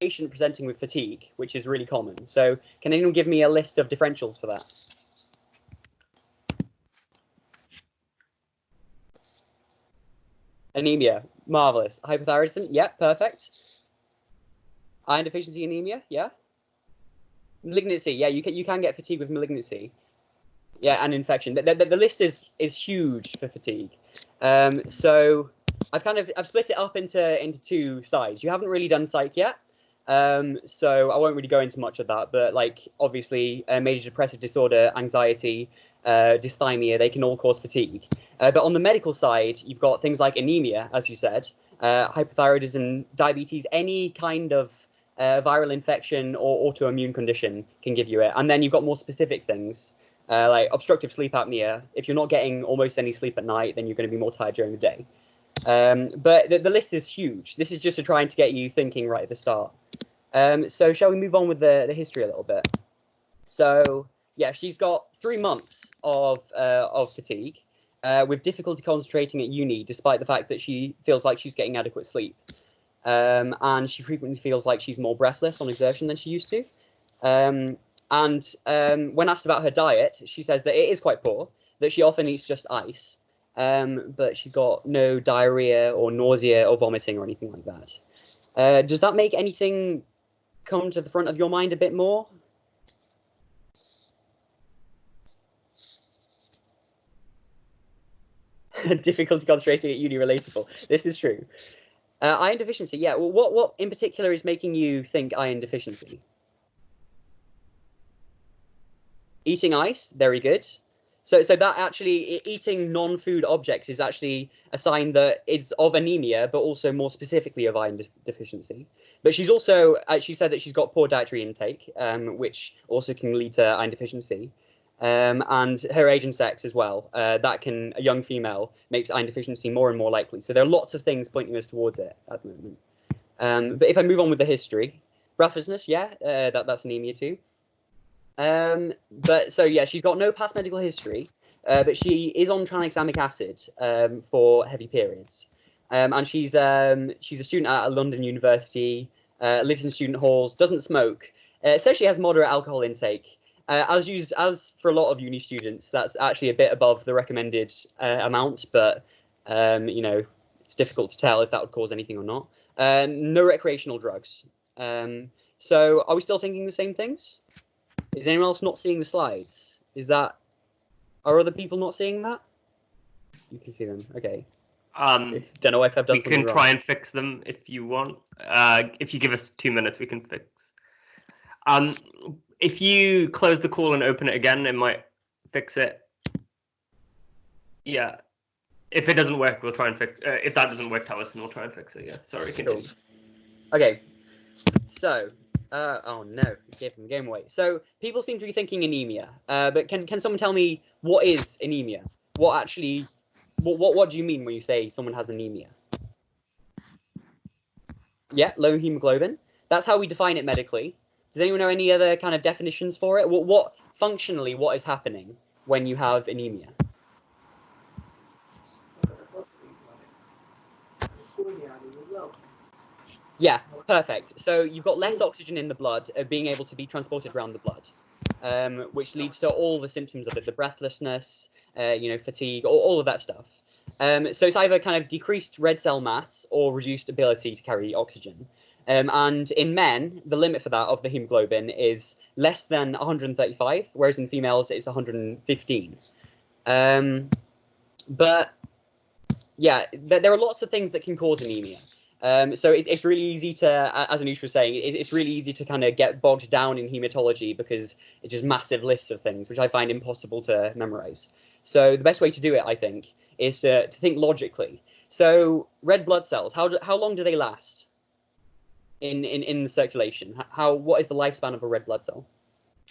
patient presenting with fatigue, which is really common. So can anyone give me a list of differentials for that? Anemia, marvelous. Hypothyroidism, yeah, perfect. Iron deficiency anemia, yeah. Malignancy, yeah, you can get fatigue with malignancy. Yeah, and infection. The list is huge for fatigue. So I've split it up into two sides. You haven't really done psych yet. So I won't really go into much of that, but like obviously major depressive disorder, anxiety, dysthymia, they can all cause fatigue. But on the medical side, you've got things like anemia, as you said, hypothyroidism, diabetes, any kind of viral infection or autoimmune condition can give you it. And then you've got more specific things like obstructive sleep apnea. If you're not getting almost any sleep at night, then you're going to be more tired during the day. But the list is huge. This is just trying to get you thinking right at the start. So shall we move on with the history a little bit? So yeah, she's got 3 months of fatigue with difficulty concentrating at uni, despite the fact that she feels like she's getting adequate sleep. And she frequently feels like she's more breathless on exertion than she used to. And when asked about her diet, she says that it is quite poor, that she often eats just ice, but she's got no diarrhea or nausea or vomiting or anything like that. Does that make anything come to the front of your mind a bit more? Difficulty concentrating at uni relatable. This is true. Iron deficiency, yeah. Well, what in particular is making you think iron deficiency? Eating ice, very good. So that actually eating non-food objects is actually a sign that it's of anemia, but also more specifically of iron deficiency. But she's also she said that she's got poor dietary intake, which also can lead to iron deficiency. And her age and sex as well. That can, a young female makes iron deficiency more and more likely. So there are lots of things pointing us towards it at the moment. But if I move on with the history, breathlessness, yeah, that's anemia too. But so yeah, she's got no past medical history, but she is on tranexamic acid for heavy periods. And she's a student at a London university, lives in student halls, doesn't smoke, says she has moderate alcohol intake. As for a lot of uni students, that's actually a bit above the recommended amount, but you know, it's difficult to tell if that would cause anything or not. No recreational drugs. So are we still thinking the same things? Is anyone else not seeing the slides? Are other people not seeing that? You can see them. Okay. Don't know if I've done something wrong. We can try and fix them if you want. If you give us 2 minutes, we can fix. If you close the call and open it again, it might fix it. Yeah. If it doesn't work, we'll try and fix. If that doesn't work, tell us and we'll try and fix it. Yeah. Sorry. Continue. Cool. Okay. So. Oh no, gave them game away. So people seem to be thinking anemia, but can someone tell me what is anemia? What do you mean when you say someone has anemia? Yeah, low hemoglobin. That's how we define it medically. Does anyone know any other kind of definitions for it? What functionally, what is happening when you have anemia? Yeah, perfect. So you've got less oxygen in the blood, being able to be transported around the blood, which leads to all the symptoms of it, the breathlessness, fatigue, all of that stuff. So it's either kind of decreased red cell mass or reduced ability to carry oxygen. And in men, the limit for that of the hemoglobin is less than 135, whereas in females it's 115. But yeah, there are lots of things that can cause anemia. So it's really easy to, as Anush was saying, it's really easy to kind of get bogged down in hematology because it's just massive lists of things, which I find impossible to memorize. So the best way to do it, I think, is to think logically. So red blood cells, how long do they last in the circulation? What is the lifespan of a red blood cell?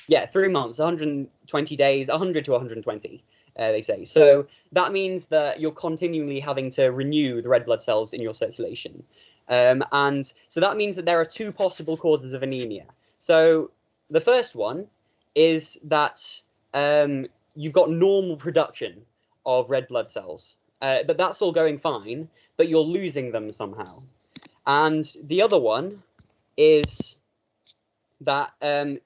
Yeah, 3 months, 120 days, 100 to 120. They say. So that means that you're continually having to renew the red blood cells in your circulation. And so that means that there are two possible causes of anemia. So the first one is that you've got normal production of red blood cells, but that's all going fine, but you're losing them somehow. And the other one is that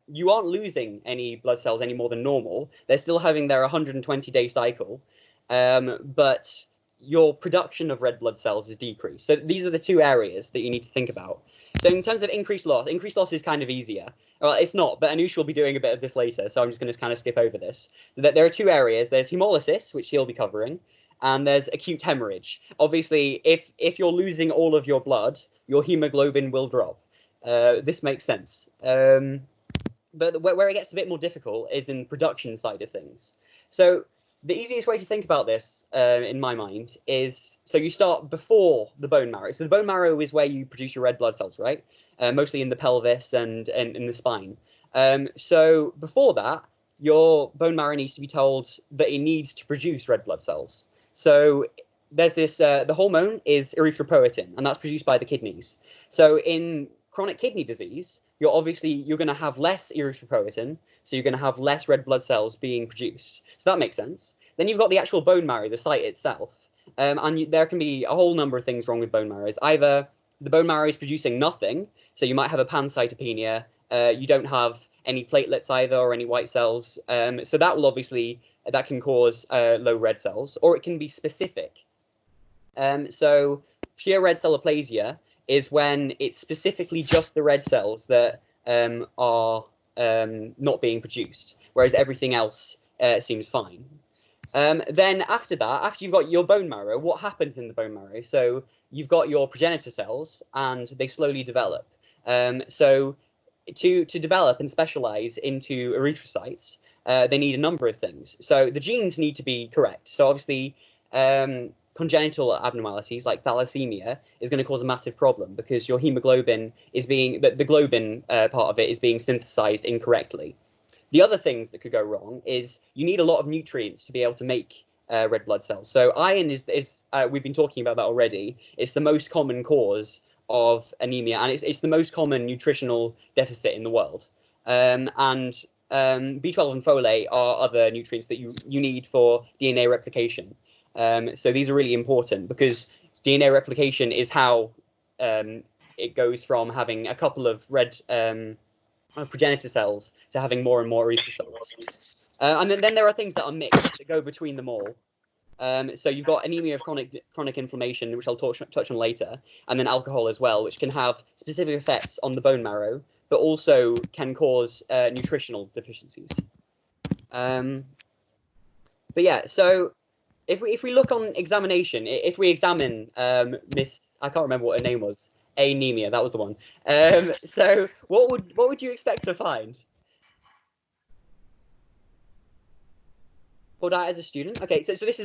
you aren't losing any blood cells any more than normal. They're still having their 120-day cycle, but your production of red blood cells is decreased. So these are the two areas that you need to think about. So in terms of increased loss is kind of easier. Well, it's not, but Anoush will be doing a bit of this later, so I'm just going to kind of skip over this. There are two areas. There's haemolysis, which he'll be covering, and there's acute hemorrhage. Obviously, if you're losing all of your blood, your hemoglobin will drop. This makes sense. But where it gets a bit more difficult is in production side of things. So the easiest way to think about this, in my mind, is so you start before the bone marrow. So the bone marrow is where you produce your red blood cells, right? Mostly in the pelvis and in the spine. So before that, your bone marrow needs to be told that it needs to produce red blood cells. So there's this, the hormone is erythropoietin, and that's produced by the kidneys. So in chronic kidney disease, you're going to have less erythropoietin, so you're going to have less red blood cells being produced. So that makes sense. Then you've got the actual bone marrow, the site itself, and there can be a whole number of things wrong with bone marrows. Either the bone marrow is producing nothing, so you might have a pancytopenia. You don't have any platelets either or any white cells. So that can cause low red cells, or it can be specific. So pure red cell aplasia is when it's specifically just the red cells that are not being produced, whereas everything else seems fine. Then after that, after you've got your bone marrow, what happens in the bone marrow? So you've got your progenitor cells, and they slowly develop. So to develop and specialize into erythrocytes, they need a number of things. So the genes need to be correct. So obviously, congenital abnormalities like thalassemia is going to cause a massive problem because your hemoglobin is the globin part of it is being synthesized incorrectly. The other things that could go wrong is you need a lot of nutrients to be able to make red blood cells. So iron is we've been talking about that already. It's the most common cause of anemia, and it's the most common nutritional deficit in the world. And B12 and folate are other nutrients that you need for DNA replication. So these are really important because DNA replication is how it goes from having a couple of red progenitor cells to having more and more erythrocytes. And then there are things that are mixed that go between them all. So you've got anemia of chronic inflammation, which I'll touch on later, and then alcohol as well, which can have specific effects on the bone marrow, but also can cause nutritional deficiencies. But yeah, so if we look on examination, if we examine Miss, I can't remember what her name was, Anemia, that was the one. So what would you expect to find? For that as a student, okay. So this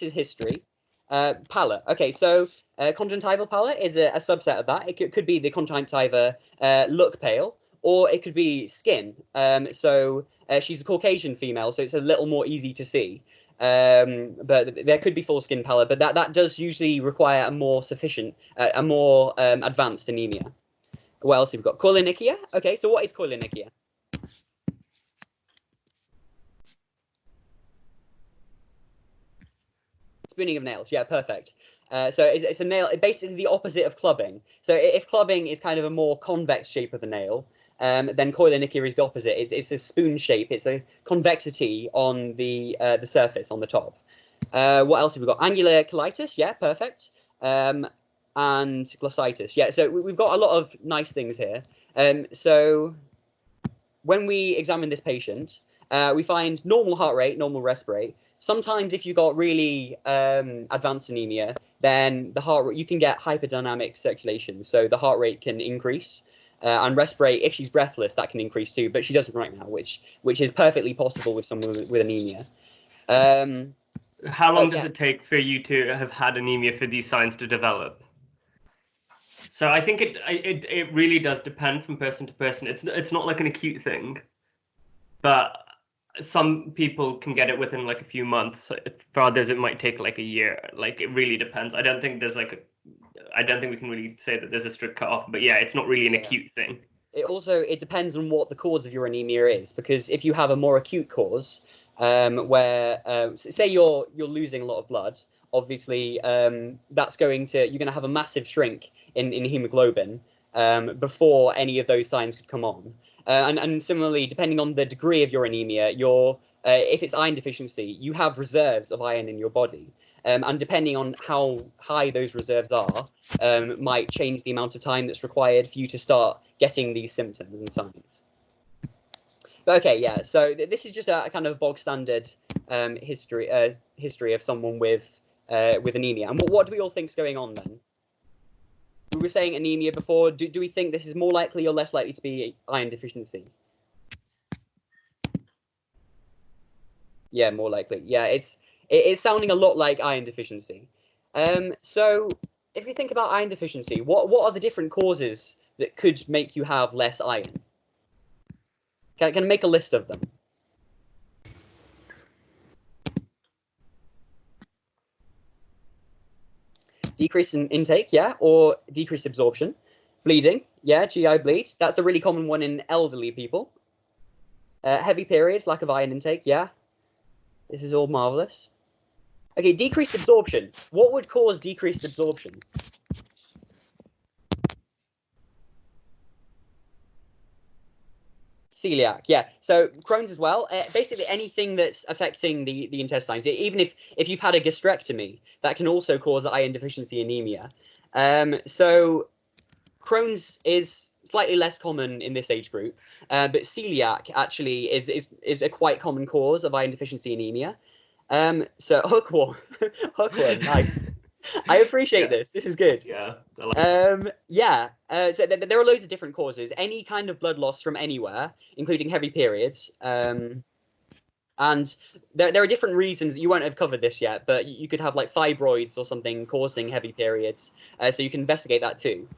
is history. Pallor. Okay, so conjunctival pallor is a subset of that. It could be the conjunctiva look pale, or it could be skin. So she's a Caucasian female, so it's a little more easy to see. But there could be full skin pallor, but that does usually require a more advanced anemia. What else have we got? Koilonychia. Okay, so what is koilonychia? Spooning of nails. Yeah, perfect. So it's a nail, basically the opposite of clubbing. So if clubbing is kind of a more convex shape of the nail, then koilonychia is the opposite. It's a spoon shape. It's a convexity on the surface on the top. What else have we got? Angular colitis. Yeah, perfect. And glossitis. Yeah, so we've got a lot of nice things here. So when we examine this patient, we find normal heart rate, normal rest rate. Sometimes if you've got really advanced anemia, then the heart rate, you can get hyperdynamic circulation. So the heart rate can increase, and rest rate, if she's breathless, that can increase too. But she doesn't right now, which is perfectly possible with someone with anemia. How long does it take for you to have had anemia for these signs to develop? So I think it really does depend from person to person. It's not like an acute thing, but some people can get it within like a few months. For others, it might take like a year. Like it really depends. I don't think we can really say that there's a strict cutoff. But yeah, it's not really an acute thing. It depends on what the cause of your anemia is, because if you have a more acute cause, where say you're losing a lot of blood, obviously you're going to have a massive shrink in hemoglobin. before any of those signs could come on. And similarly, depending on the degree of your anemia, if it's iron deficiency, you have reserves of iron in your body. And depending on how high those reserves are, might change the amount of time that's required for you to start getting these symptoms and signs. But okay, yeah. So this is just a kind of bog standard history of someone with anemia. And what do we all think's going on then? We were saying anemia before. Do we think this is more likely or less likely to be iron deficiency? Yeah, more likely. Yeah, it's sounding a lot like iron deficiency. So if you think about iron deficiency, what are the different causes that could make you have less iron? Can I make a list of them? Decrease in intake, yeah, or decreased absorption. Bleeding, yeah, GI bleed. That's a really common one in elderly people. Heavy periods, lack of iron intake, yeah. This is all marvelous. Okay, decreased absorption. What would cause decreased absorption? Celiac, yeah. So Crohn's as well. Basically, anything that's affecting the intestines. Even if you've had a gastrectomy, that can also cause iron deficiency anemia. So Crohn's is slightly less common in this age group, but celiac actually is a quite common cause of iron deficiency anemia. So hookworm, hookworm, nice. I appreciate this. This is good. Yeah. Yeah. So there are loads of different causes. Any kind of blood loss from anywhere, including heavy periods. And there are different reasons. You won't have covered this yet, but you could have like fibroids or something causing heavy periods. So you can investigate that too.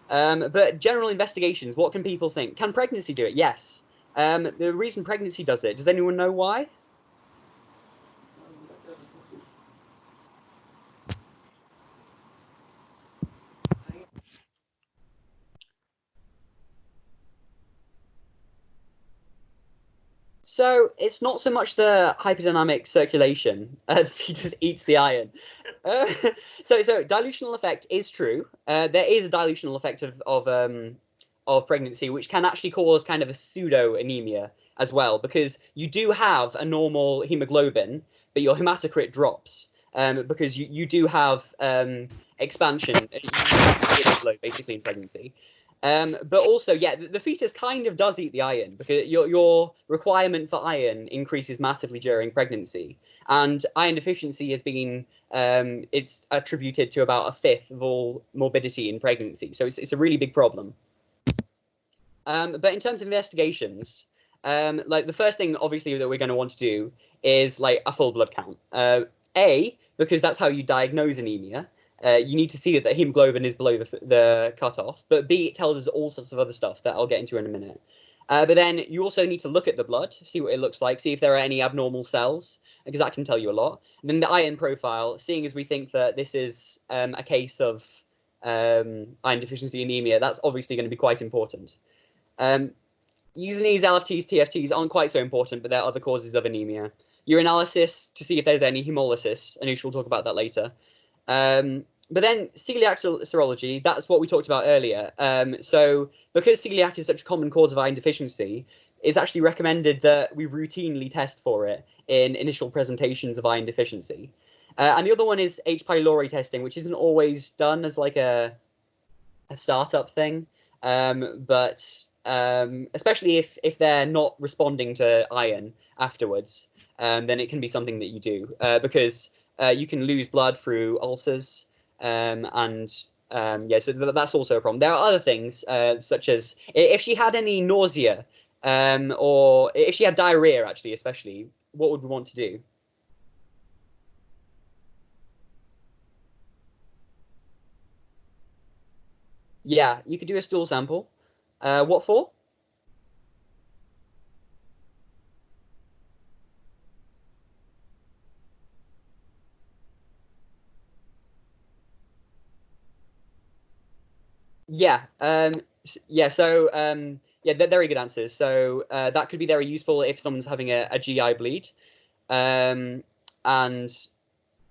But general investigations, what can people think? Can pregnancy do it? Yes. The reason pregnancy does it, does anyone know why? So it's not so much the hyperdynamic circulation. The fetus eats the iron. So dilutional effect is true. There is a dilutional effect of pregnancy, which can actually cause kind of a pseudo anemia as well, because you do have a normal hemoglobin, but your hematocrit drops because you do have expansion. Basically in pregnancy. But also, yeah, the fetus kind of does eat the iron because your requirement for iron increases massively during pregnancy, and iron deficiency has been it's attributed to about a fifth of all morbidity in pregnancy. So it's a really big problem. But in terms of investigations, like the first thing obviously that we're going to want to do is like a full blood count. Because that's how you diagnose anemia. You need to see that the hemoglobin is below the cutoff. But B, it tells us all sorts of other stuff that I'll get into in a minute. But then you also need to look at the blood, see what it looks like, see if there are any abnormal cells, because that can tell you a lot. And then the iron profile, seeing as we think that this is a case of iron deficiency anemia, that's obviously going to be quite important. Using these LFTs, TFTs aren't quite so important, but there are other causes of anemia. Urinalysis to see if there's any haemolysis, and we'll talk about that later. But then celiac serology, that's what we talked about earlier. So because celiac is such a common cause of iron deficiency, it's actually recommended that we routinely test for it in initial presentations of iron deficiency. And the other one is H. pylori testing, which isn't always done as like a startup thing. But especially if they're not responding to iron afterwards, then it can be something that you do because you can lose blood through ulcers, yeah, so that's also a problem. There are other things such as if she had any nausea, or if she had diarrhea, actually, especially, what would we want to do? Yeah, you could do a stool sample. What for? Yeah, yeah. So yeah, they're very good answers. So that could be very useful if someone's having a GI bleed, and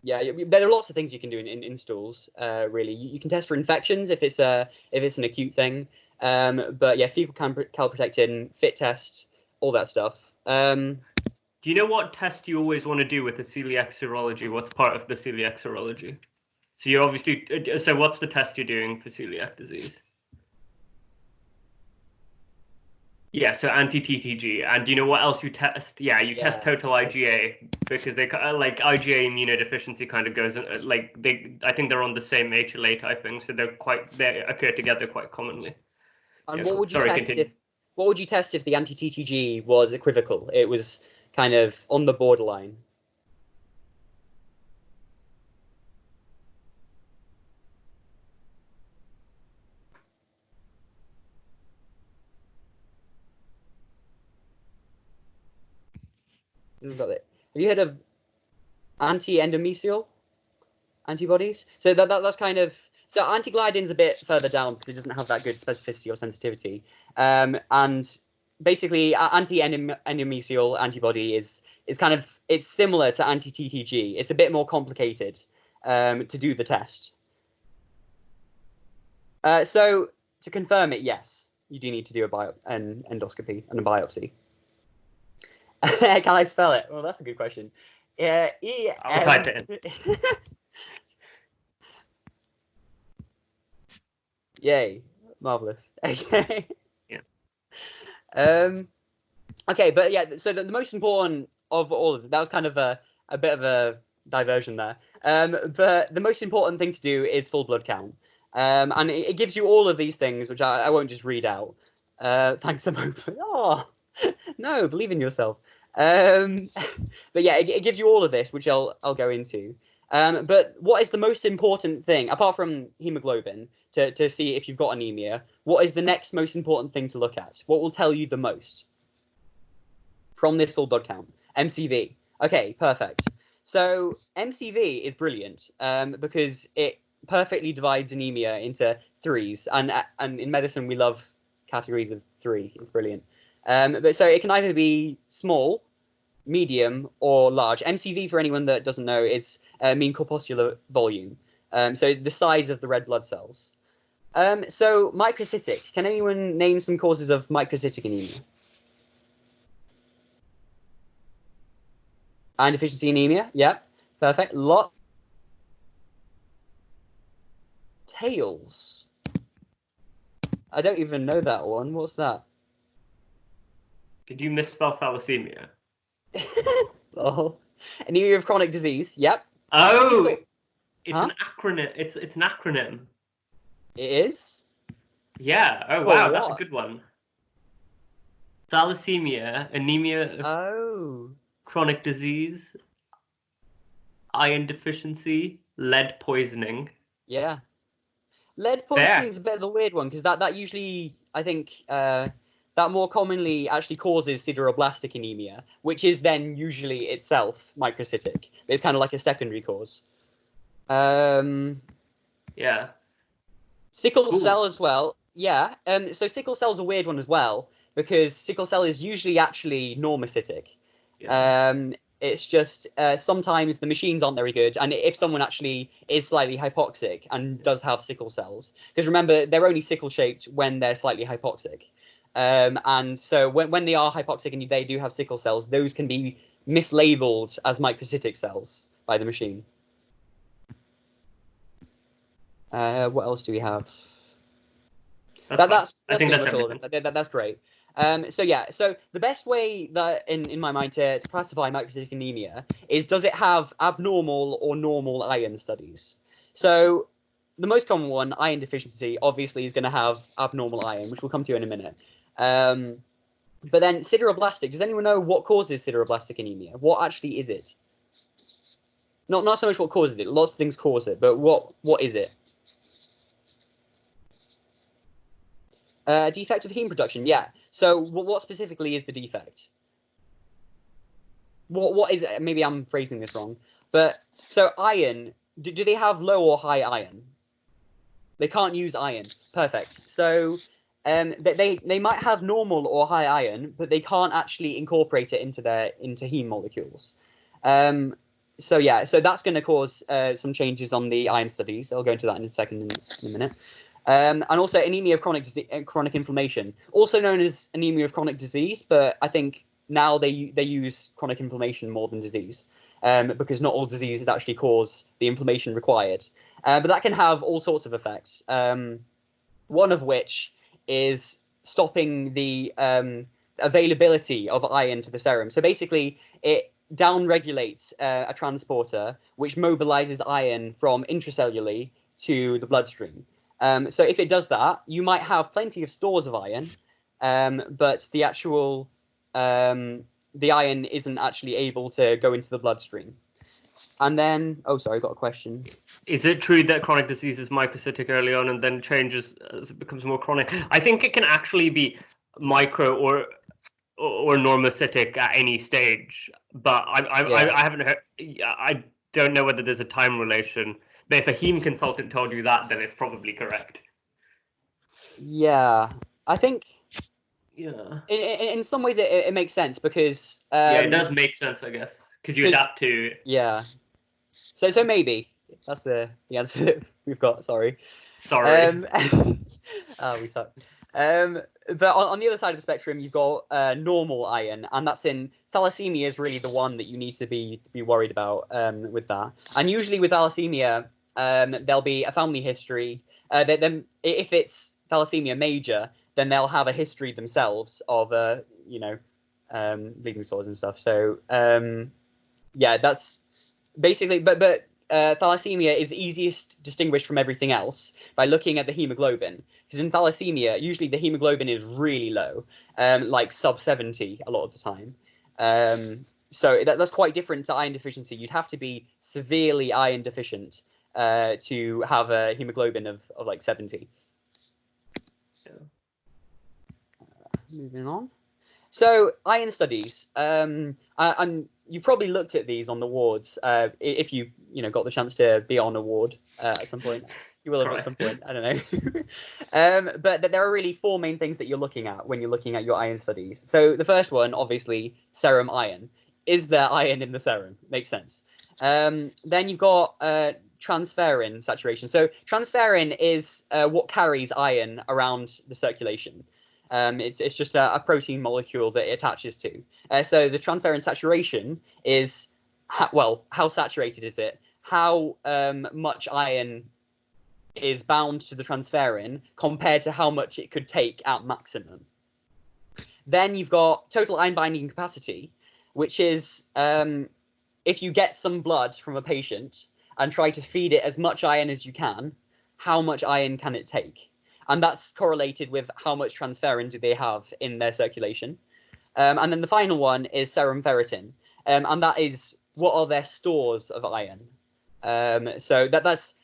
Yeah, there are lots of things you can do in stools. Really, you can test for infections if it's an acute thing. But yeah, fecal calprotectin, fit test, all that stuff. Do you know what test you always want to do with the celiac serology? What's part of the celiac serology? So you're obviously, so what's the test you're doing for celiac disease? Yeah, so anti-TTG. And do you know what else you test? Yeah, you test total IgA, because they like IgA immunodeficiency kind of goes like I think they're on the same HLA typing, so they occur together quite commonly. And Yeah, what would you sorry, test continue. what would you test if the anti-TTG was equivocal? It was kind of on the borderline. Have you heard of anti-endometrial antibodies? So that's kind of, so anti-gliadin's a bit further down because it doesn't have that good specificity or sensitivity. And basically, anti-endometrial antibody is kind of, it's similar to anti-TTG. It's a bit more complicated to do the test. So to confirm it, yes, you do need to do an endoscopy and a biopsy. Can I spell it? Well, that's a good question. I'll type it in. Yay, marvelous. Okay. Yeah. Okay, but yeah, so the most important of all of it, that was kind of a bit of a diversion there. But the most important thing to do is full blood count. And it gives you all of these things, which I won't just read out. Thanks a moment. Oh, no, believe in yourself. But yeah, it gives you all of this, which I'll go into. But what is the most important thing, apart from hemoglobin, to see if you've got anemia? What is the next most important thing to look at? What will tell you the most from this full blood count? MCV. Okay, perfect. So MCV is brilliant because it perfectly divides anemia into threes, and in medicine we love categories of three. It's brilliant. But so it can either be small, medium, or large. MCV, for anyone that doesn't know, is mean corpuscular volume. So the size of the red blood cells. So microcytic. Can anyone name some causes of microcytic anemia? Iron deficiency anemia. Yep. Perfect. Lot. Tails. I don't even know that one. What's that? Did you misspell thalassemia? Oh. Anemia of chronic disease. Yep. Oh, it's an acronym. It's an acronym. It is? Yeah. Oh, wow. That's a good one. Thalassemia, anemia of chronic disease, iron deficiency, lead poisoning. Yeah. Lead poisoning is a bit of a weird one because that usually, I think, that more commonly actually causes sideroblastic anemia, which is then usually itself microcytic. It's kind of like a secondary cause. Yeah. Sickle cell as well. Yeah. So sickle cell is a weird one as well because sickle cell is usually actually normocytic. Yeah. It's just sometimes the machines aren't very good, and if someone actually is slightly hypoxic and does have sickle cells, because remember they're only sickle shaped when they're slightly hypoxic, and so when they are hypoxic and they do have sickle cells, those can be mislabeled as microcytic cells by the machine. What else do we have? That's I think that's everything. That's great. So yeah, so the best way that in my mind to classify microcytic anemia is, does it have abnormal or normal iron studies? So the most common one, iron deficiency, obviously is going to have abnormal iron, which we'll come to in a minute. But then sideroblastic, does anyone know what causes sideroblastic anemia? What actually is it? Not so much what causes it, lots of things cause it, but what is it? Defect of heme production, yeah. So what specifically is the defect? What is it? Maybe I'm phrasing this wrong, but so iron, do they have low or high iron? They can't use iron. Perfect. So they might have normal or high iron, but they can't actually incorporate it into heme molecules. So yeah, so that's going to cause some changes on the iron studies. I'll go into that in a second, in a minute. And also anemia of chronic inflammation, also known as anemia of chronic disease, but I think now they use chronic inflammation more than disease, because not all diseases actually cause the inflammation required. But that can have all sorts of effects. One of which is stopping the availability of iron to the serum. So basically, it downregulates a transporter which mobilizes iron from intracellularly to the bloodstream. So if it does that, you might have plenty of stores of iron, but the actual the iron isn't actually able to go into the bloodstream. And then, oh, sorry, I got a question. Is it true that chronic disease is microcytic early on and then changes as it becomes more chronic? I think it can actually be micro or normocytic at any stage, but I haven't heard. I don't know whether there's a time relation. But if a heme consultant told you that, then it's probably correct. Yeah, I think. Yeah. In some ways, it makes sense because. Yeah, it does make sense, I guess, because you adapt to. Yeah. So maybe that's the answer that we've got. Sorry. Sorry. We suck. But on the other side of the spectrum, you've got normal iron, and that's in thalassemia is really the one that you need to be worried about with that. And usually with thalassemia, there'll be a family history. Then if it's thalassemia major, then they'll have a history themselves of bleeding sores and stuff. So yeah, that's basically. But thalassemia is easiest distinguished from everything else by looking at the hemoglobin. Because in thalassemia, usually the hemoglobin is really low, like sub 70 a lot of the time. So that's quite different to iron deficiency. You'd have to be severely iron deficient to have a hemoglobin of like 70. Yeah. Moving on. So iron studies, and you've probably looked at these on the wards. If you got the chance to be on a ward at some point, you will have at some point. I don't know. But there are really four main things that you're looking at when you're looking at your iron studies. So the first one, obviously, serum iron. Is there iron in the serum? Makes sense. Then you've got transferrin saturation. So transferrin is what carries iron around the circulation. It's just a protein molecule that it attaches to. So the transferrin saturation is, how saturated is it? How much iron is bound to the transferrin compared to how much it could take at maximum. Then you've got total iron binding capacity, which is if you get some blood from a patient and try to feed it as much iron as you can, how much iron can it take? And that's correlated with how much transferrin do they have in their circulation. And then the final one is serum ferritin. And that is, what are their stores of iron? So that's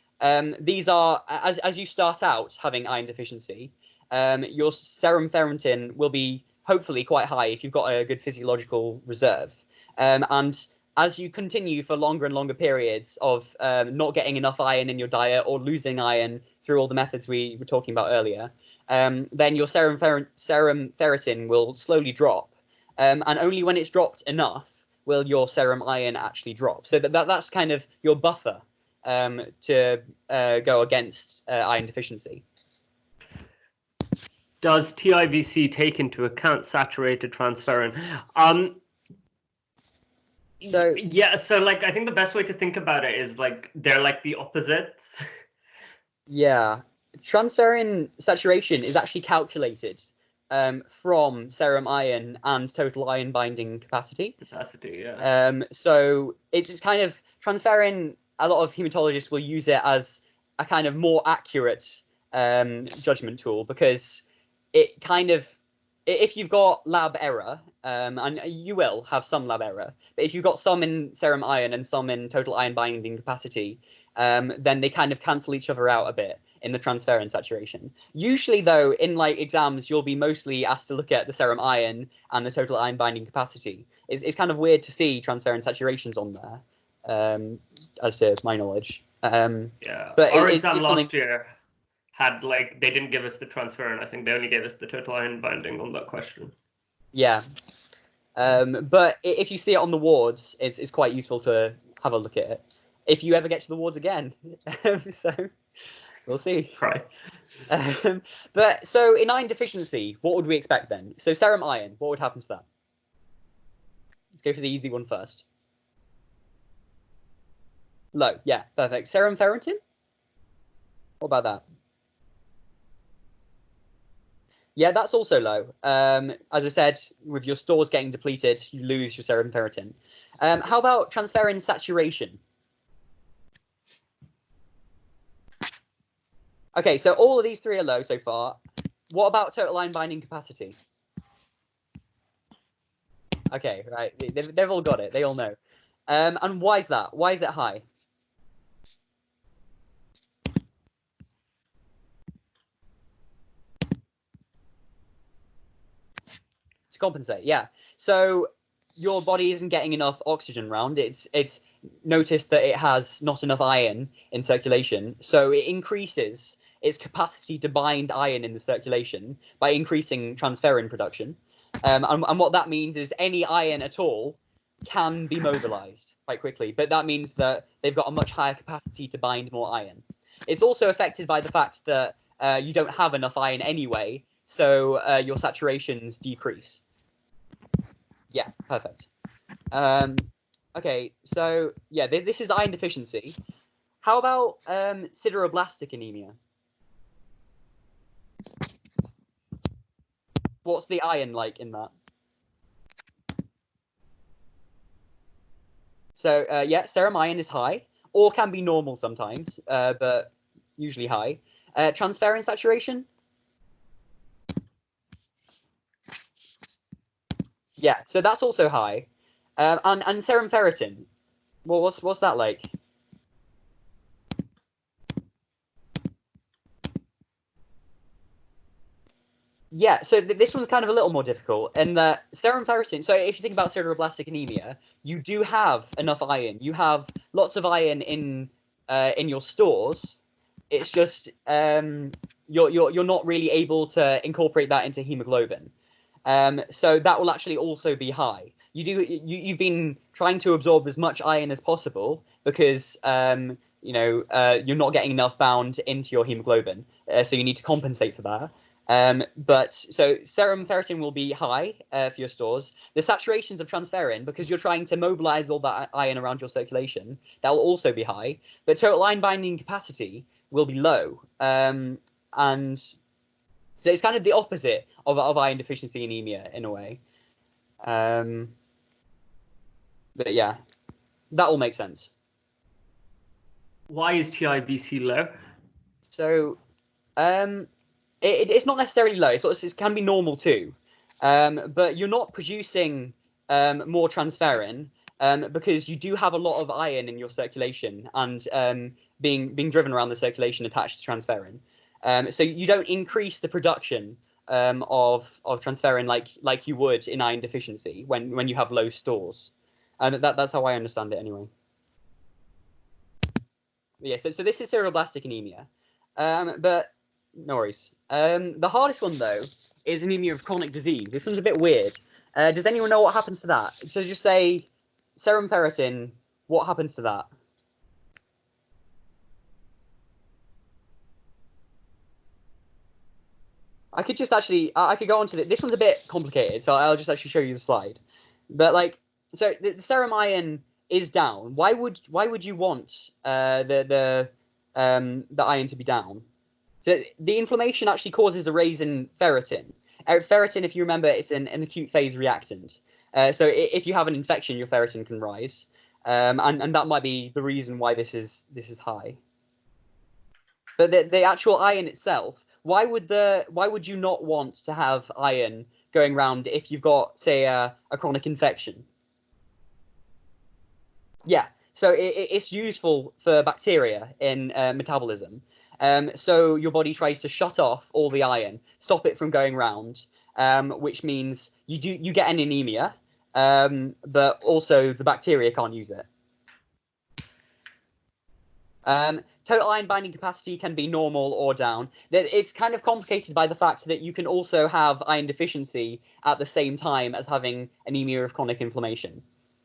these are, as you start out having iron deficiency, your serum ferritin will be hopefully quite high if you've got a good physiological reserve. And as you continue for longer and longer periods of not getting enough iron in your diet or losing iron through all the methods we were talking about earlier, then your serum ferritin will slowly drop. And only when it's dropped enough will your serum iron actually drop. So that's kind of your buffer to go against iron deficiency. Does TIVC take into account saturated transferrin? So yeah, so like I think the best way to think about it is like they're like the opposites. Yeah, transferrin saturation is actually calculated from serum iron and total iron binding capacity. Yeah. So it's kind of transferrin. A lot of hematologists will use it as a kind of more accurate judgment tool because it kind of, if you've got lab error, and you will have some lab error, but if you've got some in serum iron and some in total iron binding capacity, then they kind of cancel each other out a bit in the transferrin saturation. Usually, though, in like exams, you'll be mostly asked to look at the serum iron and the total iron binding capacity. It's kind of weird to see transferrin saturations on there, as to my knowledge. Yeah, but our exam last year had like they didn't give us the transferrin. I think they only gave us the total iron binding on that question. Yeah. But if you see it on the wards, it's quite useful to have a look at it if you ever get to the wards again. So we'll see. Right. But so in iron deficiency, what would we expect then? So serum iron, what would happen to that? Let's go for the easy one first. Low, yeah, perfect. Serum ferritin? What about that? Yeah, that's also low. As I said, with your stores getting depleted, you lose your serum ferritin. How about transferrin saturation? Okay, so all of these three are low so far. What about total ion binding capacity? Okay, right. They've all got it. They all know. And why is that? Why is it high? To compensate, yeah. So your body isn't getting enough oxygen around. It's noticed that it has not enough iron in circulation, so it increases its capacity to bind iron in the circulation by increasing transferrin production. And what that means is any iron at all can be mobilized quite quickly, but that means that they've got a much higher capacity to bind more iron. It's also affected by the fact that you don't have enough iron anyway, so your saturations decrease. Yeah, perfect. Okay, so yeah, this is iron deficiency. How about sideroblastic anemia? What's the iron like in that? So yeah, serum iron is high, or can be normal sometimes, but usually high. Transferrin saturation? Yeah, so that's also high. And serum ferritin, what's that like? Yeah, so this one's kind of a little more difficult, and that serum ferritin. So if you think about sideroblastic anemia, you do have enough iron. You have lots of iron in your stores. It's just you're not really able to incorporate that into hemoglobin. So that will actually also be high. You've been trying to absorb as much iron as possible because you're not getting enough bound into your hemoglobin, so you need to compensate for that. But so serum ferritin will be high for your stores. The saturations of transferrin, because you're trying to mobilize all that iron around your circulation, that will also be high. But total ion binding capacity will be low. And so it's kind of the opposite of iron deficiency anemia in a way. But yeah, that all makes sense. Why is TIBC low? So it's not necessarily low. It can be normal too, but you're not producing more transferrin because you do have a lot of iron in your circulation and being driven around the circulation attached to transferrin. So you don't increase the production of transferrin like you would in iron deficiency when you have low stores. And that's how I understand it anyway. Yeah, so this is sideroblastic anemia, but no worries. The hardest one, though, is anemia of chronic disease. This one's a bit weird. Does anyone know what happens to that? So just say serum ferritin, what happens to that? I could just actually, I could go on to this one's a bit complicated, so I'll just actually show you the slide. But so the serum iron is down. Why would you want the iron to be down? So the inflammation actually causes a raise in ferritin. Ferritin, if you remember, it's an acute phase reactant. So if you have an infection, your ferritin can rise, and that might be the reason why this is high. But the actual iron itself, why would you not want to have iron going around if you've got, say, a chronic infection? Yeah, so it's useful for bacteria in metabolism. So your body tries to shut off all the iron, stop it from going round, which means you get an anemia, but also the bacteria can't use it. Total iron binding capacity can be normal or down. It's kind of complicated by the fact that you can also have iron deficiency at the same time as having anemia of chronic inflammation.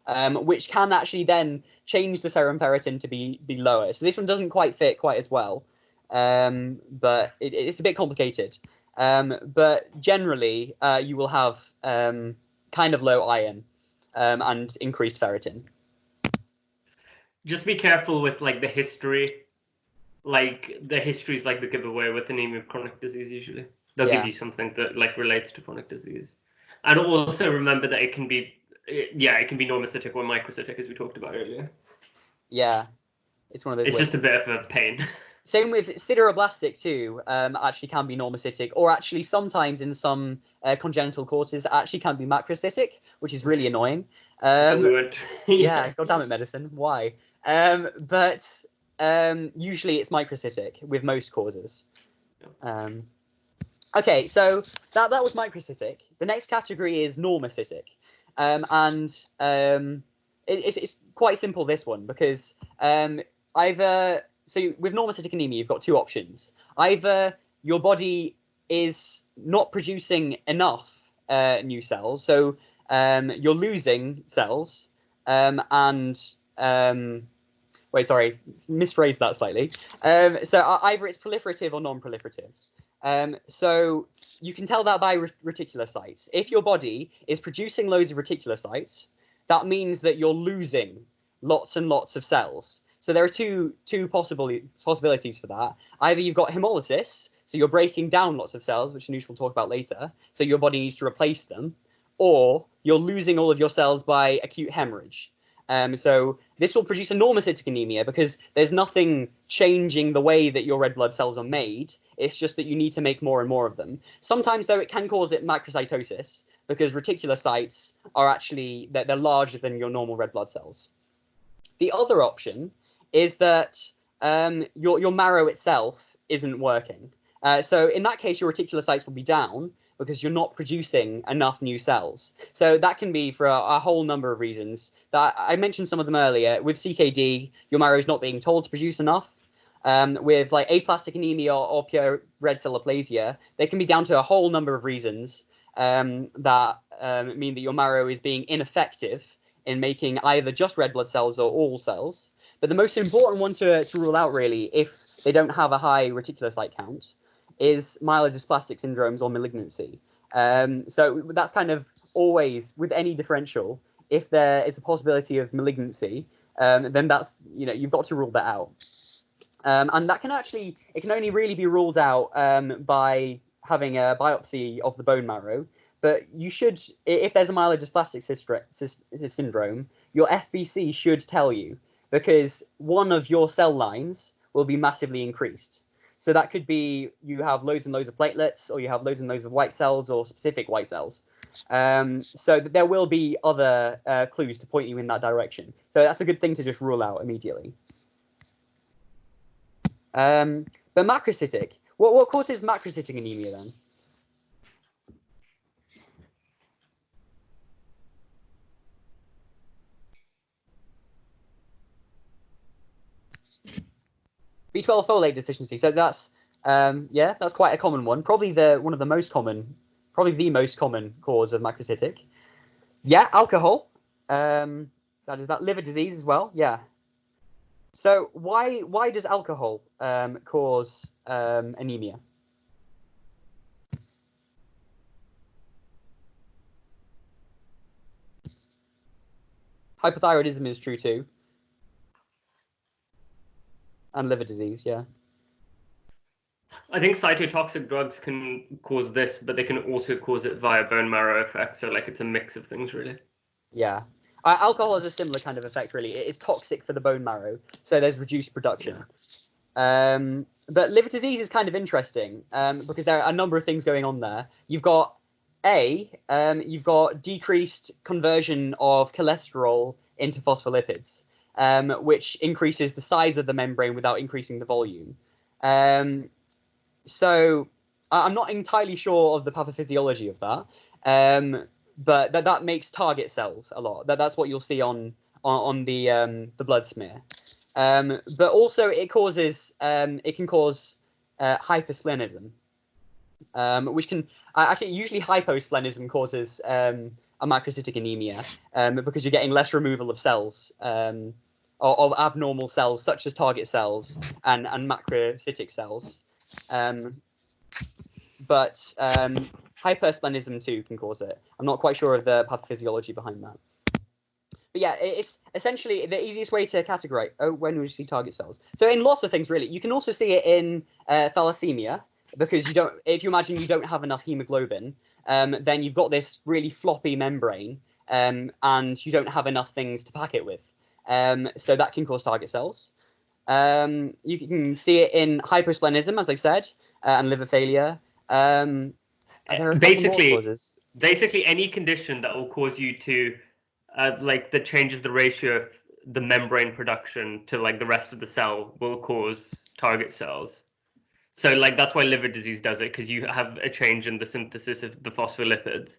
which can actually then change the serum ferritin to be lower. So this one doesn't quite fit quite as well, but it's a bit complicated. But generally, you will have kind of low iron and increased ferritin. Just be careful with like the history. Like the history is like the giveaway with anemia of chronic disease. Usually, they'll give you something that like relates to chronic disease, and also remember that it can be normocytic or microcytic, as we talked about earlier. Yeah, it's one of those. It's just a bit of a pain. Same with Sideroblastic too. Actually can be normocytic, or actually sometimes in some congenital causes actually can be macrocytic, which is really annoying. Yeah, god damn it, medicine. Why? But usually it's microcytic with most causes. Okay, so that was microcytic. The next category is normocytic, and it's quite simple, this one, because either. So with normocytic anemia, you've got two options. Either your body is not producing enough new cells, so you're losing cells, wait, sorry, misphrased that slightly. So either it's proliferative or non-proliferative. So you can tell that by reticulocytes. If your body is producing loads of reticulocytes, that means that you're losing lots and lots of cells. So there are two possibilities for that. Either you've got haemolysis, so you're breaking down lots of cells, which Anush will talk about later, so your body needs to replace them, or you're losing all of your cells by acute hemorrhage. So this will produce a normocytic anemia because there's nothing changing the way that your red blood cells are made. It's just that you need to make more and more of them. Sometimes, though, it can cause it macrocytosis because reticulocytes are actually, they're larger than your normal red blood cells. The other option is that your marrow itself isn't working. So in that case, your reticulocytes will be down because you're not producing enough new cells. So that can be for a whole number of reasons. That I mentioned some of them earlier. With CKD, your marrow is not being told to produce enough. With like aplastic anemia or pure red cell aplasia, they can be down to a whole number of reasons that mean that your marrow is being ineffective in making either just red blood cells or all cells. But the most important one to rule out, really, if they don't have a high reticulocyte count, is myelodysplastic syndromes or malignancy. So that's kind of always, with any differential, if there is a possibility of malignancy, then that's, you've got to rule that out. And that it can only really be ruled out by having a biopsy of the bone marrow. But you should, if there's a myelodysplastic syndrome, your FBC should tell you, because one of your cell lines will be massively increased. So that could be you have loads and loads of platelets, or you have loads and loads of white cells, or specific white cells. So there will be other clues to point you in that direction. So that's a good thing to just rule out immediately. But macrocytic, what causes macrocytic anemia then? B12 folate deficiency. So that's that's quite a common one. Probably the most common cause of macrocytic. Yeah, alcohol. That is that liver disease as well. Yeah. So why does alcohol cause anemia? Hypothyroidism is true too. And liver disease, yeah. I think cytotoxic drugs can cause this, but they can also cause it via bone marrow effect. So like it's a mix of things, really. Yeah. Alcohol has a similar kind of effect, really. It is toxic for the bone marrow, so there's reduced production. Yeah. But liver disease is kind of interesting because there are a number of things going on there. You've got decreased conversion of cholesterol into phospholipids, which increases the size of the membrane without increasing the volume. So I'm not entirely sure of the pathophysiology of that, but that makes target cells a lot. That's what you'll see on the blood smear. But also it can cause hypersplenism, which can actually usually hyposplenism causes a macrocytic anemia, because you're getting less removal of cells, of abnormal cells such as target cells and macrocytic cells. But hypersplenism too can cause it. I'm not quite sure of the pathophysiology behind that. But yeah, it's essentially the easiest way to categorize. Oh, when we see target cells. So in lots of things, really, you can also see it in thalassemia, because you don't. If you imagine you don't have enough hemoglobin, then you've got this really floppy membrane, and you don't have enough things to pack it with. So that can cause target cells. You can see it in hyposplenism, as I said, and liver failure. There are a couple more causes. Basically, any condition that will cause you to that changes the ratio of the membrane production to like the rest of the cell will cause target cells. So like that's why liver disease does it, because you have a change in the synthesis of the phospholipids.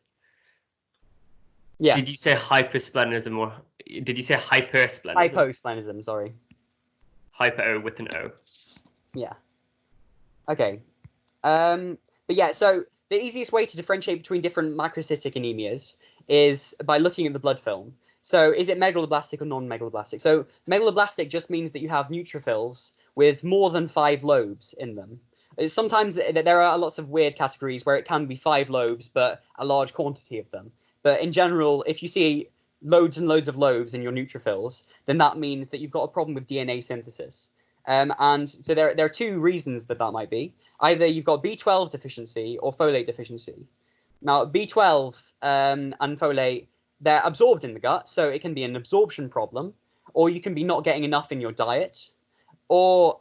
Yeah. Did you say hypersplenism or did you say hypersplenism? Hyposplenism, sorry. Hypo with an O. Yeah. Okay. But yeah, so the easiest way to differentiate between different macrocytic anemias is by looking at the blood film. So is it megaloblastic or non-megaloblastic? So megaloblastic just means that you have neutrophils with more than 5 lobes in them. Sometimes there are lots of weird categories where it can be 5 lobes, but a large quantity of them. But in general, if you see loads and loads of lobes in your neutrophils, then that means that you've got a problem with DNA synthesis. And so there are 2 reasons that might be. Either you've got B12 deficiency or folate deficiency. Now, B12 and folate, they're absorbed in the gut, so it can be an absorption problem, or you can be not getting enough in your diet, or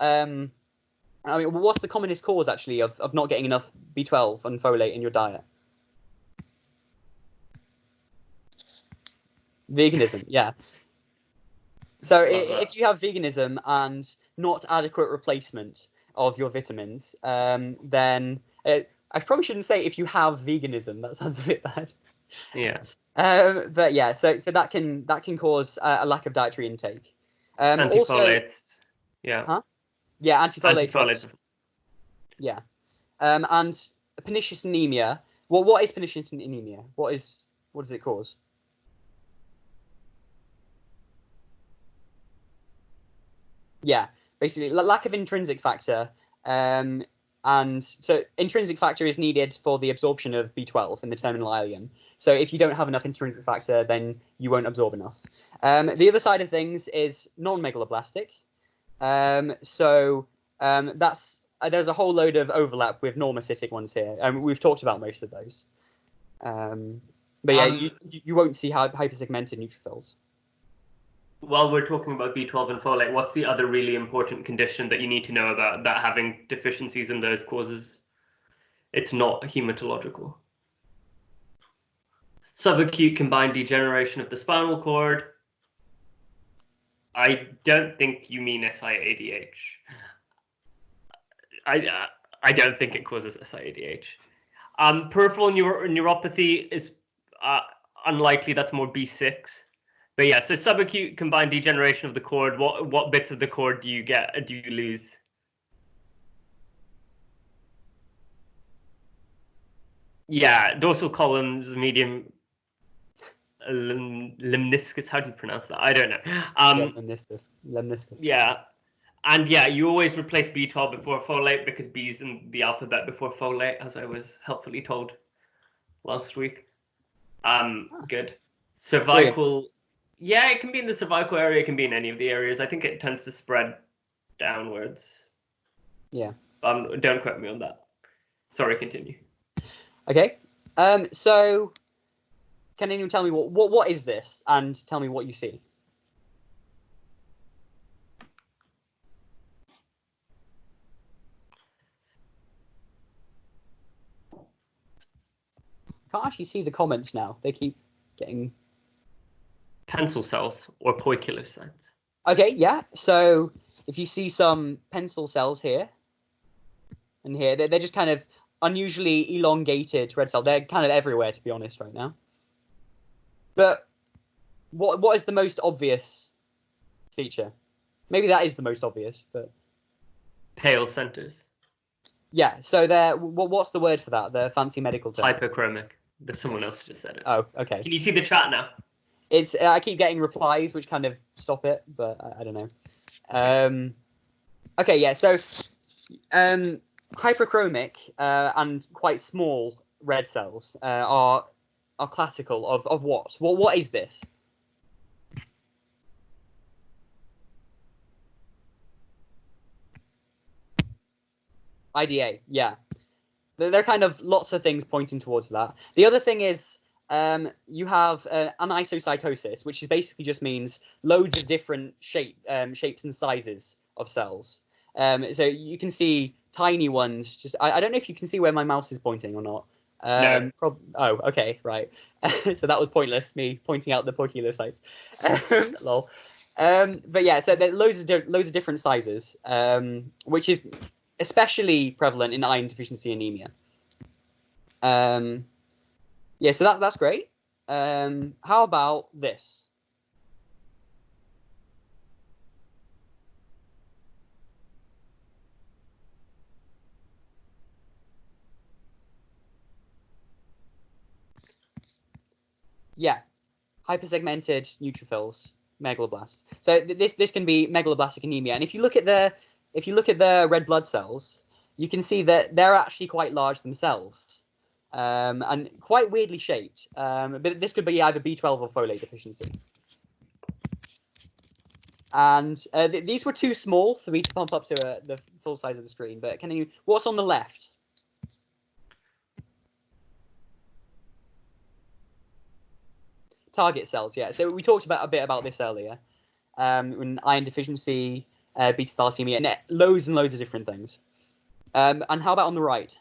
what's the commonest cause actually of not getting enough B12 and folate in your diet? Veganism, yeah. So if you have veganism and not adequate replacement of your vitamins, then I probably shouldn't say if you have veganism. That sounds a bit bad. Yeah. But yeah, so that can cause a lack of dietary intake. Antifolates. Also, yeah. Huh? Yeah, antifolates. Antifolates. Yeah. And pernicious anemia. Well, what is pernicious anemia? What does it cause? Yeah, basically lack of intrinsic factor, and so intrinsic factor is needed for the absorption of B12 in the terminal ileum. So if you don't have enough intrinsic factor, then you won't absorb enough. The other side of things is non-megaloblastic. That's there's a whole load of overlap with normocytic ones here, and we've talked about most of those. But yeah, you won't see hypersegmented neutrophils. While we're talking about B12 and folate, what's the other really important condition that you need to know about that having deficiencies in those causes? It's not hematological. Subacute combined degeneration of the spinal cord. I don't think you mean SIADH. I don't think it causes SIADH. Peripheral neuropathy is unlikely. That's more B6. But yeah, so subacute combined degeneration of the cord. What bits of the cord do you lose? Yeah, dorsal columns, medium lemniscus. How do you pronounce that? I don't know. Lemniscus. Yeah, and yeah, you always replace B12 before folate because B's in the alphabet before folate, as I was helpfully told last week. Good. Cervical. Brilliant. Yeah, it can be in the cervical area. It can be in any of the areas. I think it tends to spread downwards. Yeah. Don't quote me on that. Sorry, continue. Okay. So, can anyone tell me what is this, and tell me what you see? Can't actually see the comments now. They keep getting pencil cells or poikilocytes. Okay, yeah. So if you see some pencil cells here and here, they're just kind of unusually elongated red cells. They're kind of everywhere, to be honest, right now. But what is the most obvious feature? Maybe that is the most obvious, but pale centers. Yeah. So what's the word for that? The fancy medical term. Hypochromic. There's someone else just said it. Oh, okay. Can you see the chat now? It's I keep getting replies which kind of stop it, but I don't know. Okay, yeah. So, hyperchromic and quite small red cells are classical of what? What is this? IDA, yeah. There are kind of lots of things pointing towards that. The other thing is you have anisocytosis, which is basically just means loads of different shapes and sizes of cells. So you can see tiny ones. Just I don't know if you can see where my mouse is pointing or not. No. Oh, okay, right. So that was pointless, me pointing out the poikilocytes. Lol. But yeah, so there are loads of different sizes, which is especially prevalent in iron deficiency anemia. Yeah, so that's great. How about this? Yeah, hypersegmented neutrophils, megaloblast. So this can be megaloblastic anemia, and if you look at the red blood cells, you can see that they're actually quite large themselves, and quite weirdly shaped. But this could be either B12 or folate deficiency. And these were too small for me to pump up to the full size of the screen. But can you? What's on the left? Target cells, yeah. So we talked a bit about this earlier. In iron deficiency, beta thalassemia, and loads of different things. And how about on the right?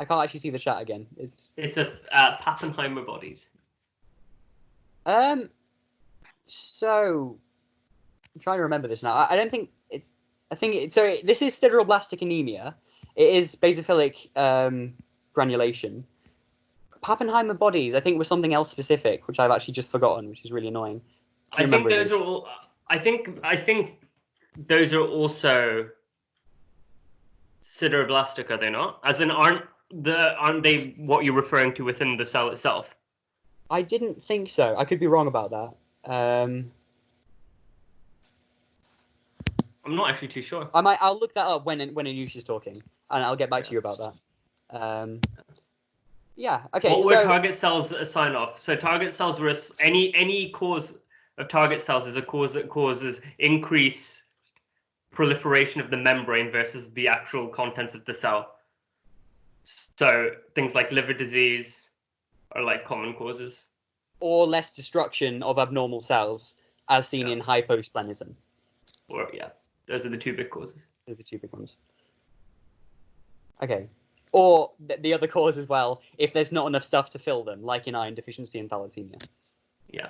I can't actually see the chat again. It's a Pappenheimer bodies. So I'm trying to remember this now. I don't think it's. I think so. This is sideroblastic anemia. It is basophilic granulation. Pappenheimer bodies, I think, was something else specific, which I've actually just forgotten, which is really annoying. I think those are all. I think those are also sideroblastic, are they not? As in, aren't they what you're referring to within the cell itself? I didn't think so. I could be wrong about that. I'm not actually too sure. I'll look that up when Anush is talking, and I'll get back to you about that. Yeah. Okay. What were target cells a sign off? So target cells were any cause of target cells is a cause that causes increased proliferation of the membrane versus the actual contents of the cell. So things like liver disease are like common causes. Or less destruction of abnormal cells, as seen in hyposplenism. Or those are the two big causes. Those are the two big ones. Okay. Or the other cause as well, if there's not enough stuff to fill them, like in iron deficiency and thalassemia. Yeah.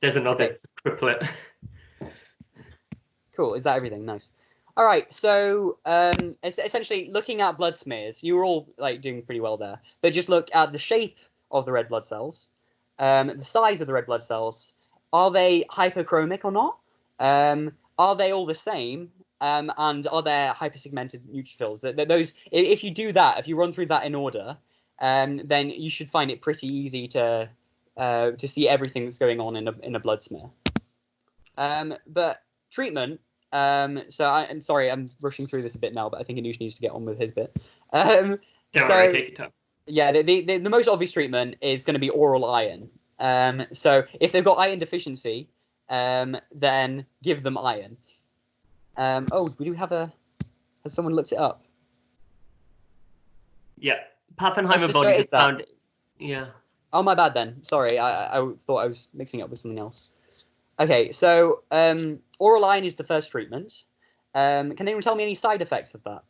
There's another triplet. Cool. Is that everything? Nice. All right. So essentially, looking at blood smears, you were all like doing pretty well there. But just look at the shape of the red blood cells, the size of the red blood cells. Are they hyperchromic or not? Are they all the same? And are there hypersegmented neutrophils? Those, if you do that, if you run through that in order, then you should find it pretty easy to see everything that's going on in a blood smear. But treatment. So I'm sorry, I'm rushing through this a bit now, but I think Anush needs to get on with his bit. Don't worry, take your time. Yeah, the most obvious treatment is going to be oral iron. So if they've got iron deficiency, then give them iron. Oh, we do have has someone looked it up? Yeah, Pappenheimer bodies is found. Yeah. Oh, my bad then. Sorry, I thought I was mixing it up with something else. Okay, so oral iron is the first treatment. Can anyone tell me any side effects of that?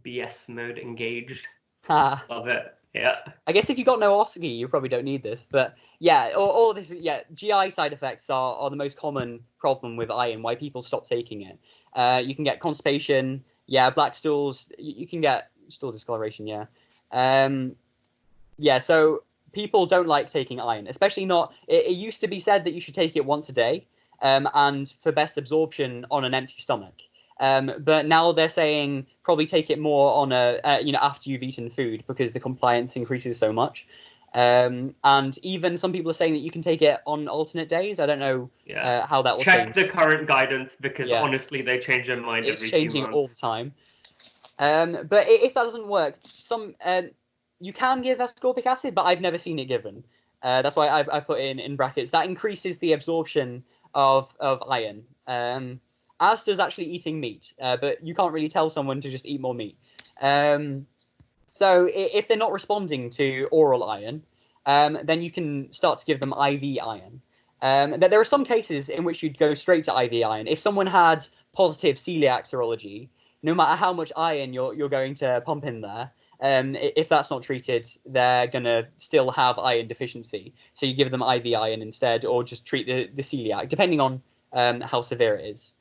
BS mode engaged. Ha. Love it. Yeah. I guess if you've got no OSCE, you probably don't need this. But yeah, all of this, yeah, GI side effects are the most common problem with iron, why people stop taking it. You can get constipation, yeah, black stools, you can get stool discoloration, yeah. Yeah, so people don't like taking iron, especially not, it used to be said that you should take it once a day. and for best absorption on an empty stomach. But now they're saying probably take it more on after you've eaten food, because the compliance increases so much. And even some people are saying that you can take it on alternate days. I don't know how that will change. Check the current guidance, because honestly, they change their mind every few months. It's changing all the time. But if that doesn't work, you can give ascorbic acid, but I've never seen it given. That's why I put in brackets. That increases the absorption of iron, as does actually eating meat. But you can't really tell someone to just eat more meat. So if they're not responding to oral iron, then you can start to give them IV iron. There are some cases in which you'd go straight to IV iron. If someone had positive celiac serology, no matter how much iron you're going to pump in there, if that's not treated, they're going to still have iron deficiency. So you give them IV iron instead, or just treat the celiac, depending on how severe it is.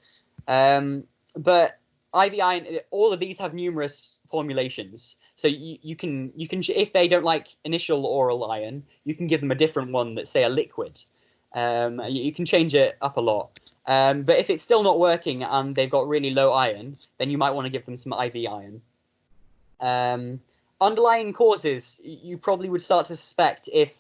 But IV iron, all of these have numerous formulations. So you can if they don't like initial oral iron, you can give them a different one that's, say, a liquid. You can change it up a lot. But if it's still not working and they've got really low iron, then you might want to give them some IV iron. Underlying causes, you probably would start to suspect if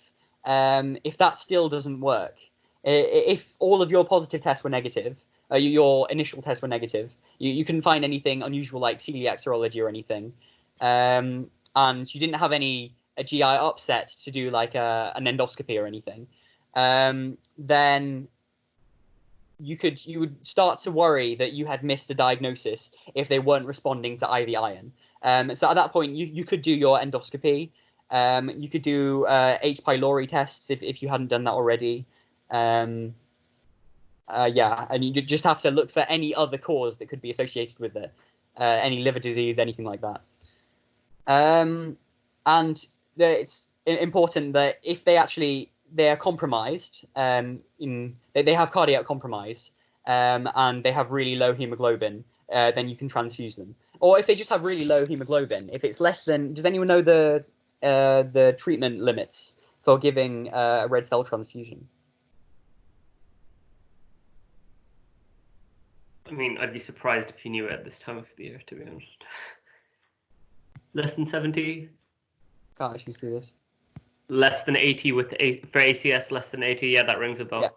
that still doesn't work. If all of your positive tests were negative, your initial tests were negative, you couldn't find anything unusual like celiac serology or anything, and you didn't have a GI upset to do like an endoscopy or anything, then you would start to worry that you had missed a diagnosis if they weren't responding to IV iron. So at that point, you could do your endoscopy. You could do H. pylori tests if you hadn't done that already. And you just have to look for any other cause that could be associated with it, any liver disease, anything like that. And it's important that if they are compromised, they have cardiac compromise, and they have really low hemoglobin, then you can transfuse them. Or if they just have really low hemoglobin, if it's less than, does anyone know the treatment limits for giving a red cell transfusion? I mean, I'd be surprised if you knew it at this time of the year, to be honest. Less than 70? Can't actually see this. Less than 80 for ACS, less than 80. Yeah, that rings a bell. Yeah.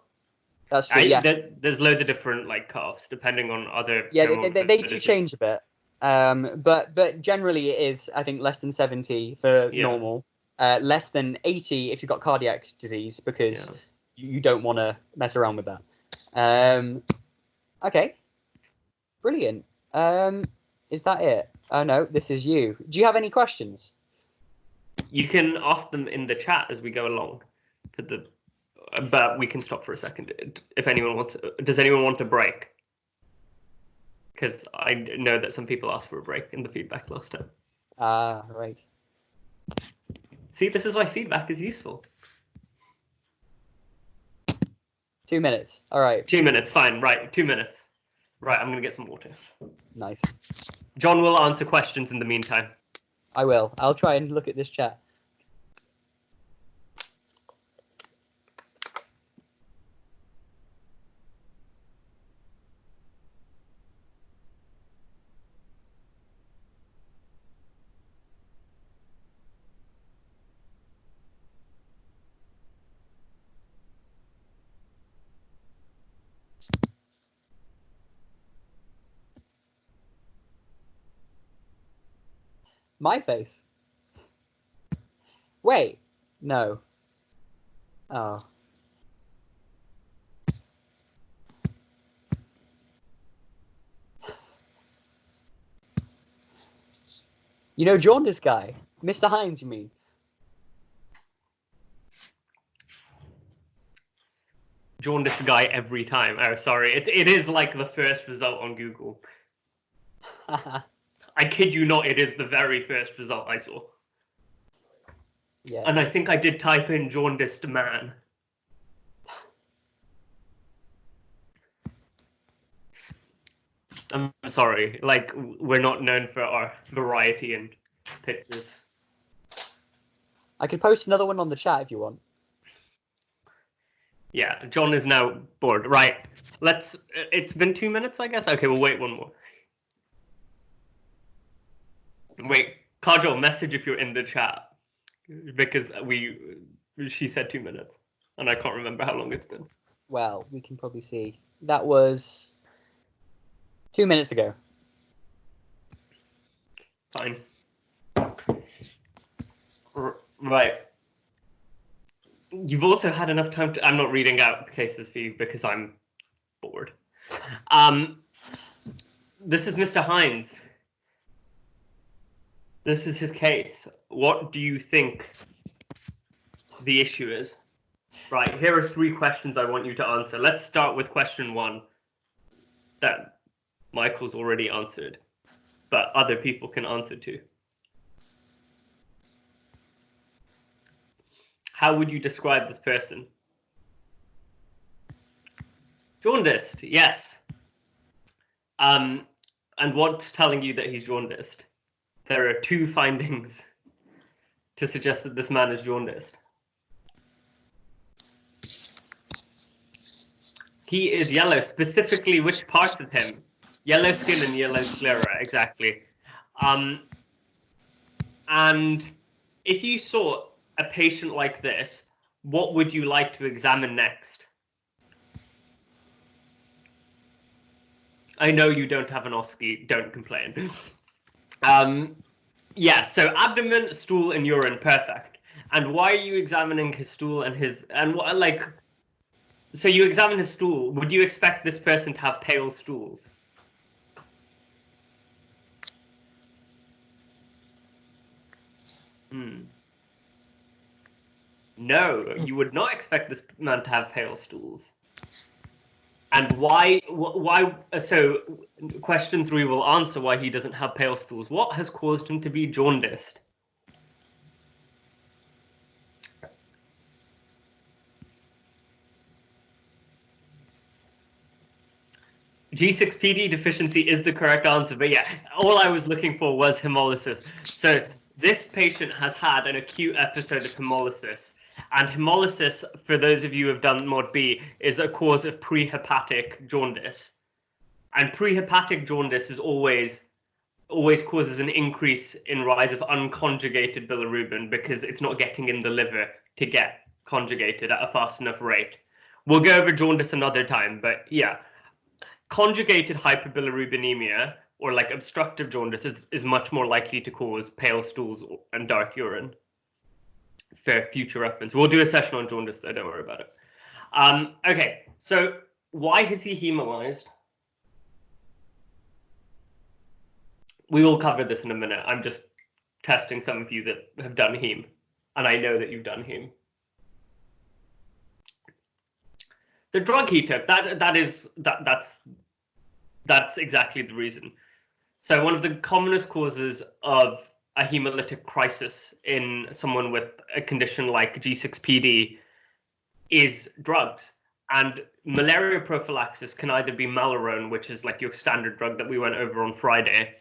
That's true. There's loads of different cutoffs depending on other. Yeah, they do change a bit. But generally it is, I think, less than 70 for normal, less than 80 if you've got cardiac disease, because you don't want to mess around with that. Okay, brilliant. Is that it? Oh no, this is you. Do you have any questions? You can ask them in the chat as we go along. But we can stop for a second if anyone wants. Does anyone want a break? Because I know that some people asked for a break in the feedback last time. Right. See, this is why feedback is useful. 2 minutes. All right. 2 minutes, fine. Right, 2 minutes. Right, I'm going to get some water. Nice. John will answer questions in the meantime. I will. I'll try and look at this chat. My face. Wait. No. Oh. You know jaundice guy? Mr. Hines, you mean? Jaundice guy every time. Oh, sorry. It is like the first result on Google. I kid you not, it is the very first result I saw. Yeah. And I think I did type in jaundiced man. I'm sorry, we're not known for our variety in pictures. I could post another one on the chat if you want. Yeah, John is now bored. Right. It's been 2 minutes, I guess. Okay, we'll wait one more. Wait, Kajol, message if you're in the chat. Because she said 2 minutes. And I can't remember how long it's been. Well, we can probably see. That was 2 minutes ago. Fine. Right. You've also had enough time to... I'm not reading out cases for you because I'm bored. This is Mr. Hines. This is his case. What do you think the issue is? Right, here are 3 questions I want you to answer. Let's start with question 1 that Michael's already answered, but other people can answer too. How would you describe this person? Jaundiced, yes. And what's telling you that he's jaundiced? There are 2 findings to suggest that this man is jaundiced. He is yellow, specifically which parts of him? Yellow skin and yellow sclera, exactly. And if you saw a patient like this, what would you like to examine next? I know you don't have an OSCE, don't complain. Yeah, so abdomen, stool, and urine, perfect. And why are you examining his stool and what, like, so you examine his stool. Would you expect this person to have pale stools? No, you would not expect this man to have pale stools. And why, so question 3 will answer why he doesn't have pale stools. What has caused him to be jaundiced? G6PD deficiency is the correct answer, but yeah, all I was looking for was hemolysis. So this patient has had an acute episode of hemolysis. And hemolysis, for those of you who have done Mod B, is a cause of prehepatic jaundice. And prehepatic jaundice is always causes an increase in rise of unconjugated bilirubin because it's not getting in the liver to get conjugated at a fast enough rate. We'll go over jaundice another time, but yeah. Conjugated hyperbilirubinemia, or like obstructive jaundice, is much more likely to cause pale stools and dark urine. For future reference. We'll do a session on jaundice, though, don't worry about it. Okay, so why has he hemolyzed? We will cover this in a minute. I'm just testing some of you that have done heme, and I know that you've done heme. The drug he took, that's exactly the reason. So one of the commonest causes of a hemolytic crisis in someone with a condition like G6PD is drugs. And malaria prophylaxis can either be Malarone, which is like your standard drug that we went over on Friday,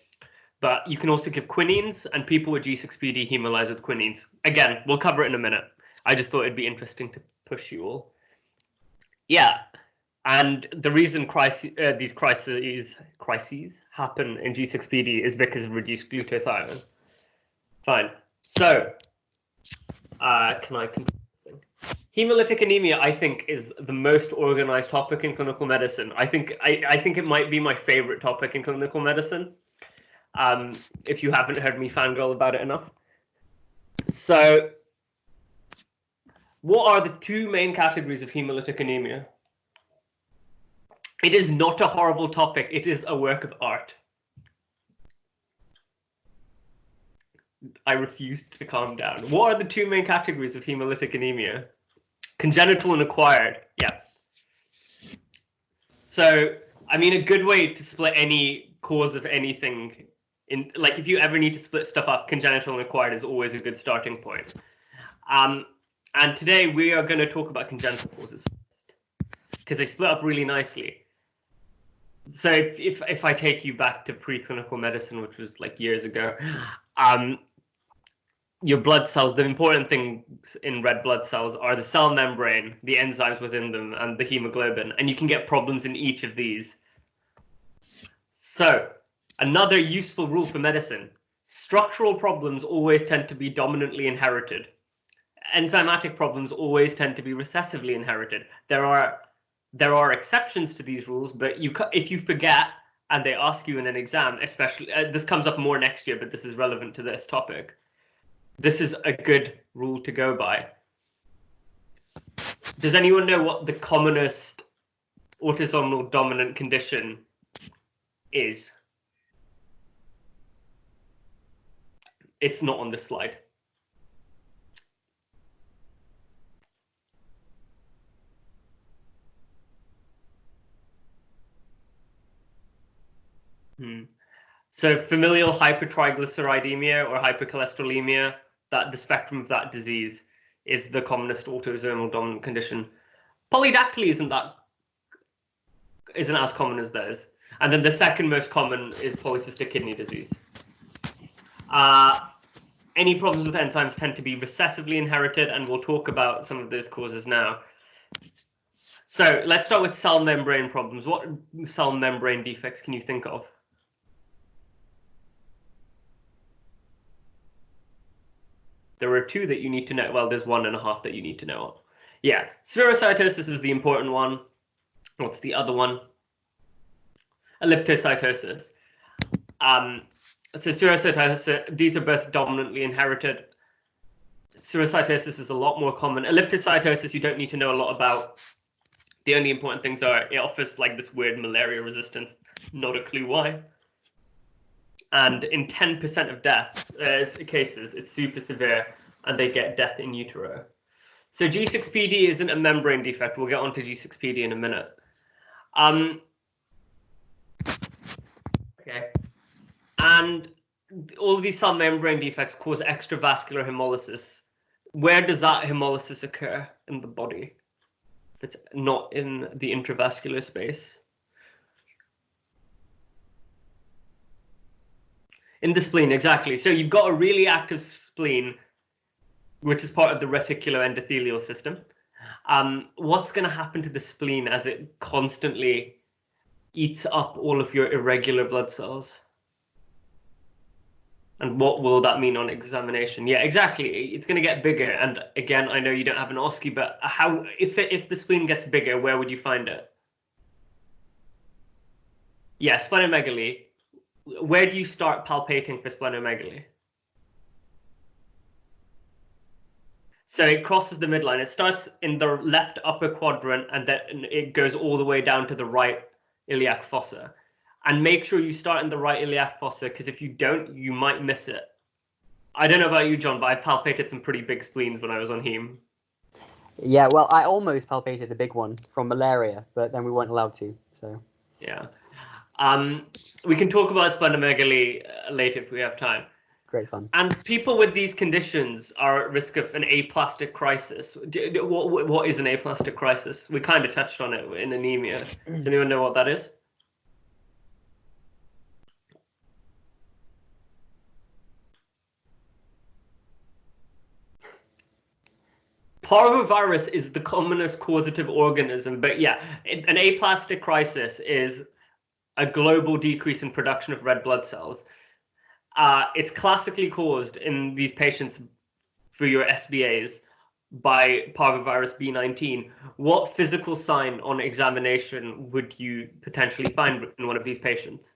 but you can also give quinines, and people with G6PD hemolyze with quinines. Again, we'll cover it in a minute. I just thought it'd be interesting to push you all. Yeah, and the reason these crises happen in G6PD is because of reduced glutathione. Fine. So, can I continue? Hemolytic anemia, I think, is the most organized topic in clinical medicine. I think it might be my favorite topic in clinical medicine. If you haven't heard me fangirl about it enough. So, what are the 2 main categories of hemolytic anemia? It is not a horrible topic. It is a work of art. I refuse to calm down. What are the 2 main categories of hemolytic anemia? Congenital and acquired. Yeah. So, I mean, a good way to split any cause of anything, in like if you ever need to split stuff up, congenital and acquired is always a good starting point. And today we are going to talk about congenital causes first, because they split up really nicely. So if I take you back to preclinical medicine, which was like years ago, your blood cells, the important things in red blood cells are the cell membrane, the enzymes within them, and the hemoglobin. And you can get problems in each of these. So, another useful rule for medicine: structural problems always tend to be dominantly inherited. Enzymatic problems always tend to be recessively inherited. There are exceptions to these rules, but if you forget and they ask you in an exam, especially this comes up more next year, but this is relevant to this topic. This is a good rule to go by. Does anyone know what the commonest autosomal dominant condition is? It's not on this slide. So familial hypertriglyceridemia or hypercholesterolemia, that the spectrum of that disease is the commonest autosomal dominant condition. Polydactyly isn't as common as those. And then the second most common is polycystic kidney disease. Any problems with enzymes tend to be recessively inherited, and we'll talk about some of those causes now. So let's start with cell membrane problems. What cell membrane defects can you think of? There are two that you need to know. Well, there's 1.5 that you need to know. Yeah, spherocytosis is the important one. What's the other one? Elliptocytosis. So spherocytosis, these are both dominantly inherited. Spherocytosis is a lot more common. Elliptocytosis, you don't need to know a lot about. The only important things are it offers like this weird malaria resistance. Not a clue why. And in 10% of cases, it's super severe, and they get death in utero. So G6PD isn't a membrane defect. We'll get onto G6PD in a minute. Okay. And all of these cell membrane defects cause extravascular hemolysis. Where does that hemolysis occur in the body? If it's not in the intravascular space. In the spleen, exactly. So you've got a really active spleen, which is part of the reticuloendothelial system. What's going to happen to the spleen as it constantly eats up all of your irregular blood cells? And what will that mean on examination? Yeah, exactly. It's going to get bigger. And again, I know you don't have an OSCE, but if the spleen gets bigger, where would you find it? Yeah, splenomegaly. Where do you start palpating for splenomegaly? So it crosses the midline. It starts in the left upper quadrant, and then it goes all the way down to the right iliac fossa. And make sure you start in the right iliac fossa, because if you don't, you might miss it. I don't know about you, John, but I palpated some pretty big spleens when I was on heme. Yeah, well, I almost palpated a big one from malaria, but then we weren't allowed to. So yeah. We can talk about splenomegaly later if we have time. Great fun. And people with these conditions are at risk of an aplastic crisis. What is an aplastic crisis? We kind of touched on it in anemia. Does anyone know what that is? Parvovirus is the commonest causative organism, but yeah, an aplastic crisis is a global decrease in production of red blood cells. It's classically caused in these patients for your SBAs by parvovirus B19. What physical sign on examination would you potentially find in one of these patients?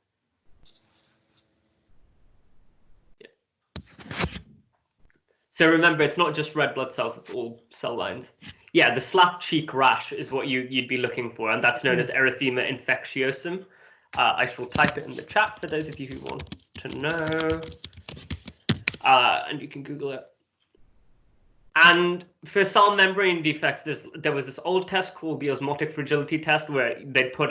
So remember, it's not just red blood cells, it's all cell lines. Yeah, the slap cheek rash is what you'd be looking for, and that's known as erythema infectiosum. I shall type it in the chat for those of you who want to know. And you can Google it. And for cell membrane defects, there was this old test called the osmotic fragility test, where they'd put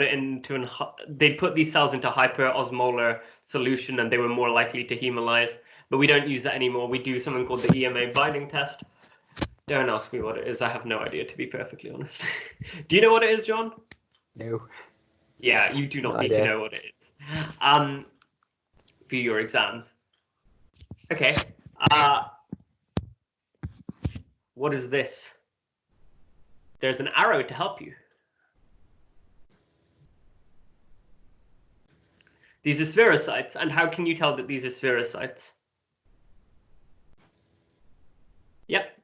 these cells into hyperosmolar solution, and they were more likely to hemolyze. But we don't use that anymore. We do something called the EMA binding test. Don't ask me what it is. I have no idea, to be perfectly honest. Do you know what it is, John? No. Yeah, you do not need to know what it is for your exams. Okay. What is this? There's an arrow to help you. These are spherocytes, and how can you tell that these are spherocytes? Yep.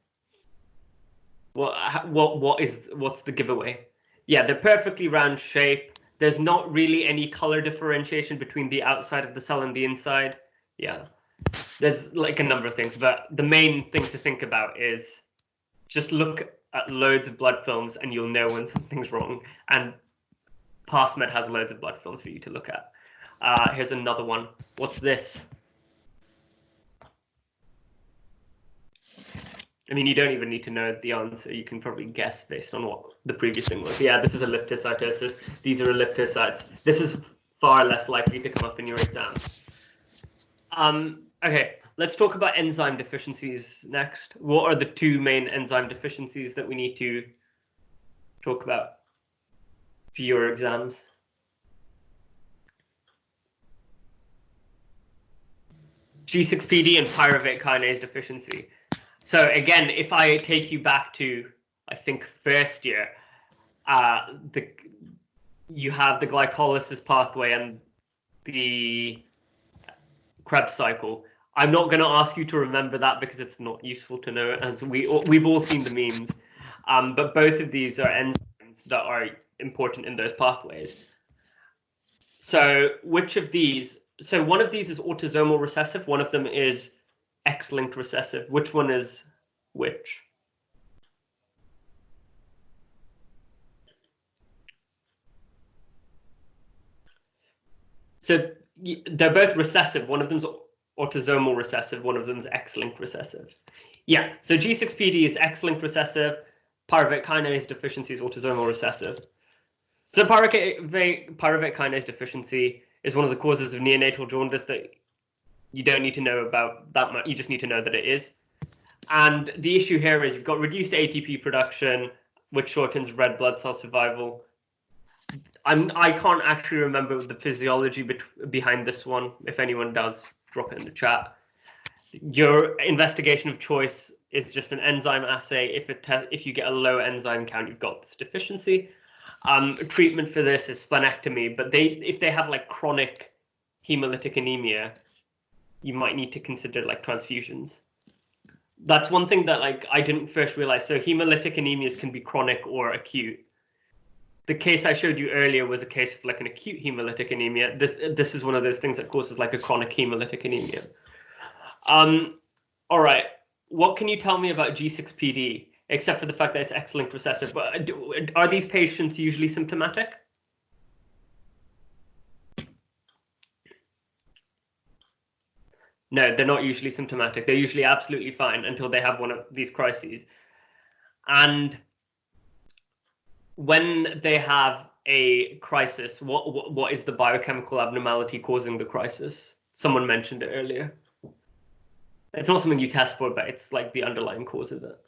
What's the giveaway? Yeah, they're perfectly round shape. There's not really any color differentiation between the outside of the cell and the inside. Yeah, there's like a number of things, but the main thing to think about is just look at loads of blood films and you'll know when something's wrong. And PassMed has loads of blood films for you to look at. Here's another one. What's this? I mean, you don't even need to know the answer. You can probably guess based on what the previous thing was. Yeah, this is elliptocytosis. These are elliptocytes. This is far less likely to come up in your exam. Okay, let's talk about enzyme deficiencies next. What are the two main enzyme deficiencies that we need to talk about for your exams? G6PD and pyruvate kinase deficiency. So again, if I take you back to, I think, first year, you have the glycolysis pathway and the Krebs cycle. I'm not going to ask you to remember that because it's not useful to know, as we've all seen the memes. But both of these are enzymes that are important in those pathways. So which of these? So one of these is autosomal recessive. One of them is X-linked recessive. Which one is which? So they're both recessive. One of them's autosomal recessive. One of them's X-linked recessive. Yeah. So G6PD is X-linked recessive. Pyruvate kinase deficiency is autosomal recessive. So pyruvate kinase deficiency is one of the causes of neonatal jaundice that you don't need to know about that much. You just need to know that it is. And the issue here is you've got reduced ATP production, which shortens red blood cell survival. I can't actually remember the physiology behind this one. If anyone does, drop it in the chat. Your investigation of choice is just an enzyme assay. If you get a low enzyme count, you've got this deficiency. Treatment for this is splenectomy, but if they have like chronic hemolytic anemia, you might need to consider like transfusions. That's one thing that like I didn't first realize. So hemolytic anemias can be chronic or acute. The case I showed you earlier was a case of like an acute hemolytic anemia. This is one of those things that causes like a chronic hemolytic anemia. All right, what can you tell me about G6PD, except for the fact that it's X-linked recessive? But are these patients usually symptomatic? No, they're not usually symptomatic. They're usually absolutely fine until they have one of these crises. And when they have a crisis, what is the biochemical abnormality causing the crisis? Someone mentioned it earlier. It's not something you test for, but it's like the underlying cause of it.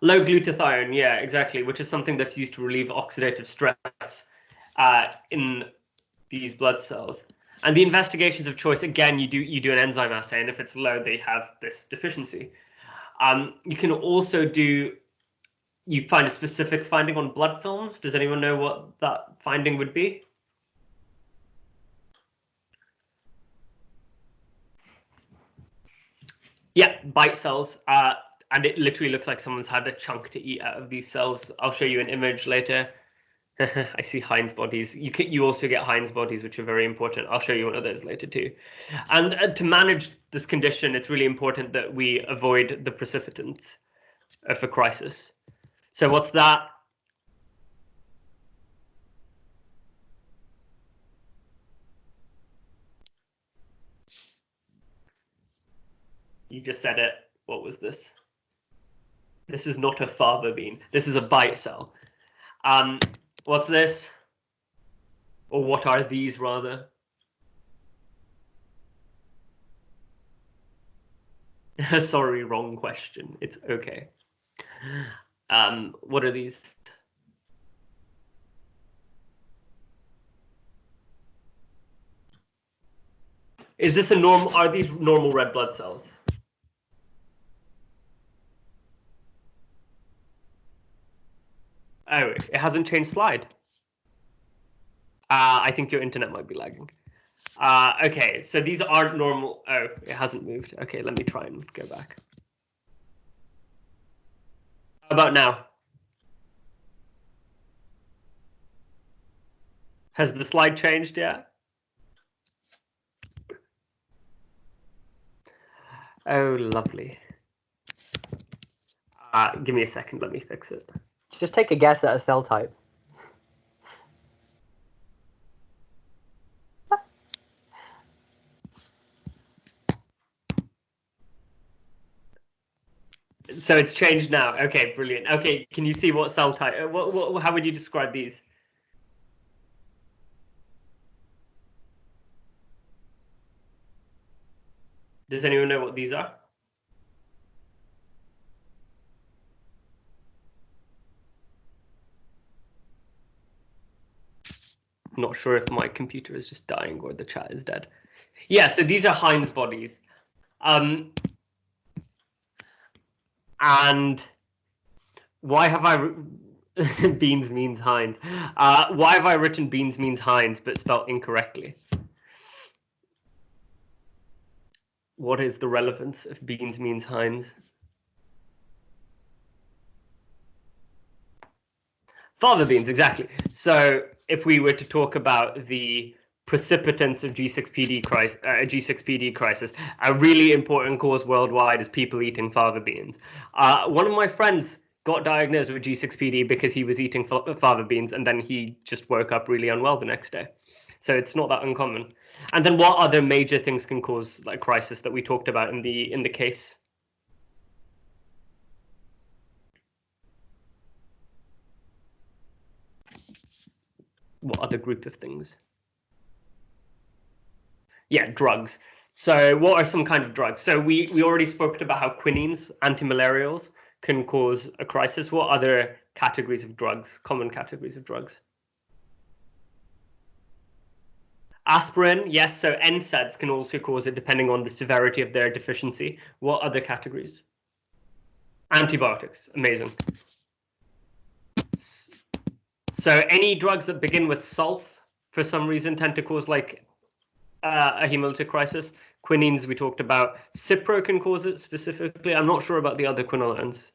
Low glutathione, yeah, exactly, which is something that's used to relieve oxidative stress in these blood cells. And the investigations of choice, again, you do an enzyme assay, and if it's low, they have this deficiency. You can also you find a specific finding on blood films. Does anyone know what that finding would be? Yeah, bite cells. And it literally looks like someone's had a chunk to eat out of these cells. I'll show you an image later. I see Heinz bodies. You also get Heinz bodies, which are very important. I'll show you one of those later too. And to manage this condition, it's really important that we avoid the precipitants of a crisis. So what's that? You just said it. What was this? This is not a fava bean. This is a bite cell. What's this? Or what are these, rather? Sorry, wrong question. It's okay. What are these? Is this a normal? Are these normal red blood cells? Oh, it hasn't changed slide. I think your internet might be lagging. Okay, so these aren't normal. Oh, it hasn't moved. Okay, let me try and go back. How about now? Has the slide changed yet? Oh, lovely. Give me a second. Let me fix it. Just take a guess at a cell type. So it's changed now. Okay, brilliant. Okay, can you see what cell type? How would you describe these? Does anyone know what these are? Not sure if my computer is just dying or the chat is dead. Yeah, so these are Heinz bodies. And why have I beans means Heinz? Why have I written beans means Heinz but spelled incorrectly? What is the relevance of beans means Heinz? Fava beans, exactly. So if we were to talk about the precipitants of G6PD crisis, a really important cause worldwide is people eating fava beans. One of my friends got diagnosed with G6PD because he was eating fava beans, and then he just woke up really unwell the next day. So it's not that uncommon. And then what other major things can cause like crisis that we talked about in the case? What other group of things? Yeah, drugs. So what are some kind of drugs? So we already spoke about how quinines, antimalarials, can cause a crisis. What other categories of drugs, common categories of drugs? Aspirin, yes. So NSAIDs can also cause it depending on the severity of their deficiency. What other categories? Antibiotics, amazing. So any drugs that begin with sulf for some reason tend to cause like a hemolytic crisis. Quinines we talked about. Cipro can cause it specifically. I'm not sure about the other quinolones,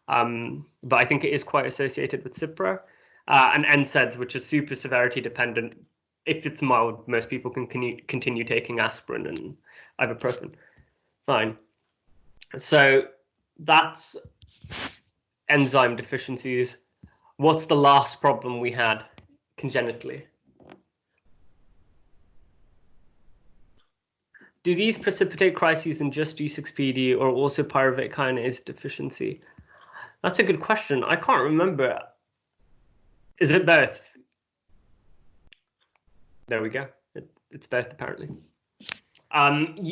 but I think it is quite associated with Cipro. And NSAIDs, which is super severity dependent. If it's mild, most people can continue taking aspirin and ibuprofen. Fine. So that's enzyme deficiencies. What's the last problem we had congenitally? Do these precipitate crises in just G6PD or also pyruvate kinase deficiency? That's a good question. I can't remember. Is it both? There we go. It's both, apparently. So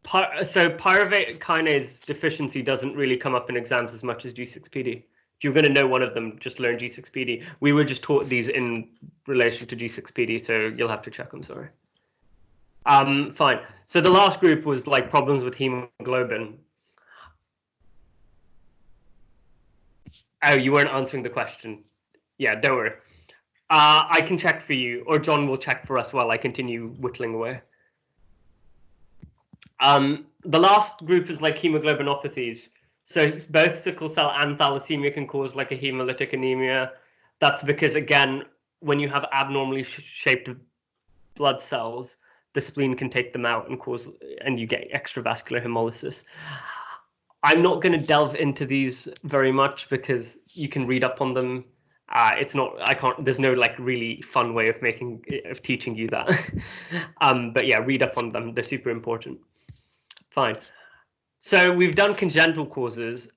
pyruvate kinase deficiency doesn't really come up in exams as much as G6PD. If you're going to know one of them, just learn G6PD. We were just taught these in relation to G6PD, so you'll have to check them, sorry. Fine. So the last group was like problems with hemoglobin. Oh, you weren't answering the question. Yeah, don't worry. I can check for you, or John will check for us while I continue whittling away. The last group is like hemoglobinopathies. So both sickle cell and thalassemia can cause like a hemolytic anemia. That's because, again, when you have abnormally shaped blood cells, the spleen can take them out and you get extravascular hemolysis. I'm not going to delve into these very much because you can read up on them. There's no like really fun way of teaching you that. But yeah, read up on them. They're super important. Fine. So we've done congenital causes.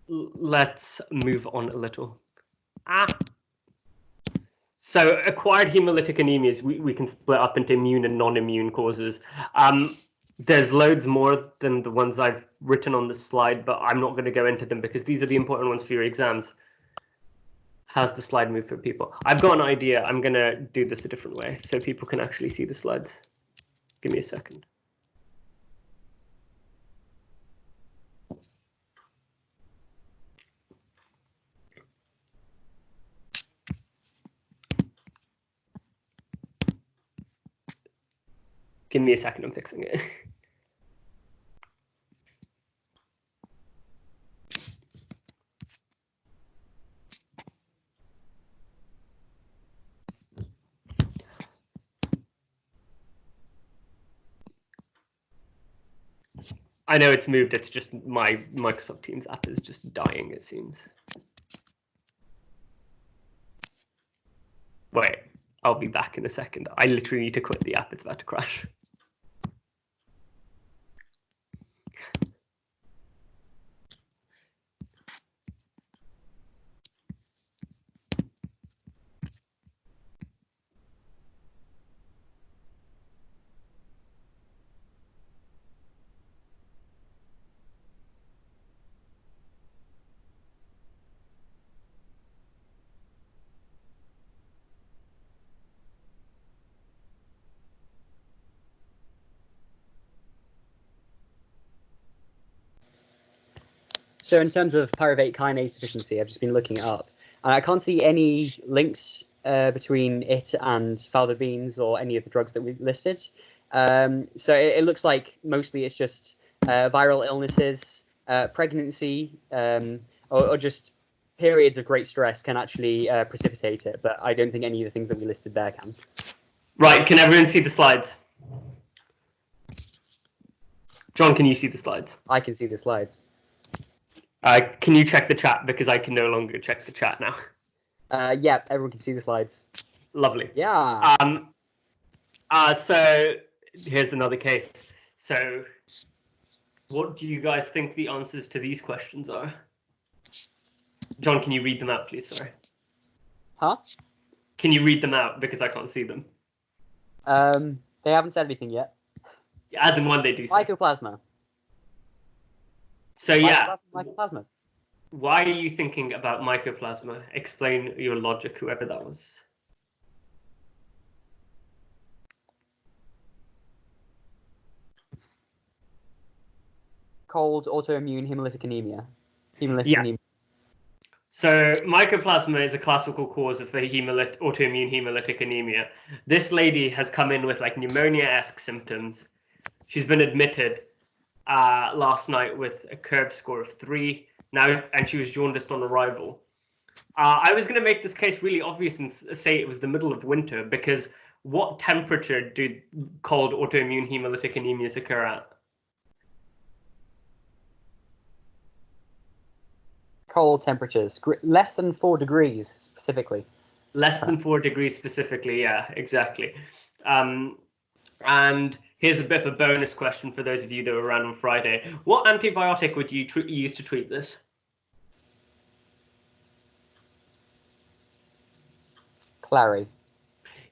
Let's move on a little. So acquired hemolytic anemias, we can split up into immune and non-immune causes. There's loads more than the ones I've written on this slide, but I'm not going to go into them because these are the important ones for your exams. How's the slide move for people? I've got an idea. I'm going to do this a different way so people can actually see the slides. Give me a second. Give me a second, I'm fixing it. I know it's moved, it's just my Microsoft Teams app is just dying, it seems. Wait, I'll be back in a second. I literally need to quit the app, it's about to crash. So in terms of pyruvate kinase deficiency, I've just been looking it up, and I can't see any links between it and fava beans or any of the drugs that we listed. So it looks like mostly it's just viral illnesses, pregnancy, or just periods of great stress can actually precipitate it. But I don't think any of the things that we listed there can. Right, can everyone see the slides? John, can you see the slides? I can see the slides. Can you check the chat, because I can no longer check the chat now. Yeah, everyone can see the slides. Lovely. Yeah. So here's another case. So what do you guys think the answers to these questions are? John, can you read them out, please? Sorry. Huh? Can you read them out, because I can't see them? They haven't said anything yet. As in when they do so. Mycoplasma. So yeah. Mycoplasma. Why are you thinking about mycoplasma? Explain your logic, whoever that was. Cold autoimmune hemolytic anemia. Anemia. So mycoplasma is a classical cause of autoimmune hemolytic anemia. This lady has come in with like pneumonia-esque symptoms. She's been admitted last night with a curve score of 3 now, and she was jaundiced on arrival. I was going to make this case really obvious and say it was the middle of winter, because what temperature do cold autoimmune hemolytic anemias occur at? Cold temperatures, less than 4 degrees specifically. Less than 4 degrees specifically, yeah, exactly. And here's a bit of a bonus question for those of you that were around on Friday. What antibiotic would you use to treat this? Clary.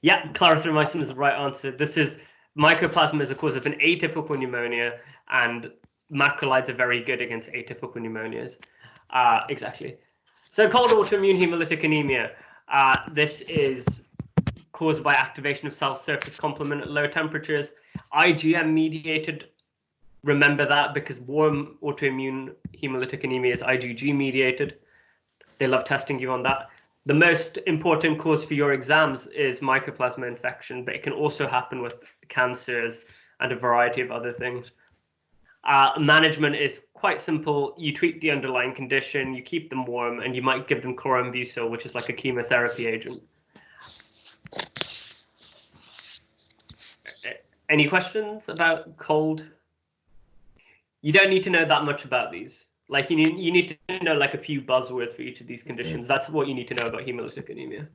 Yeah, clarithromycin is the right answer. This is mycoplasma is a cause of an atypical pneumonia, and macrolides are very good against atypical pneumonias. Exactly. So cold autoimmune hemolytic anemia. This is caused by activation of cell surface complement at low temperatures. IgM mediated. Remember that, because warm autoimmune hemolytic anemia is IgG mediated. They love testing you on that. The most important cause for your exams is mycoplasma infection, but it can also happen with cancers and a variety of other things. Management is quite simple. You treat the underlying condition, you keep them warm, and you might give them chlorambucil, which is like a chemotherapy agent. Any questions about cold? You don't need to know that much about these. Like you need to know like a few buzzwords for each of these conditions. That's what you need to know about hemolytic anemia.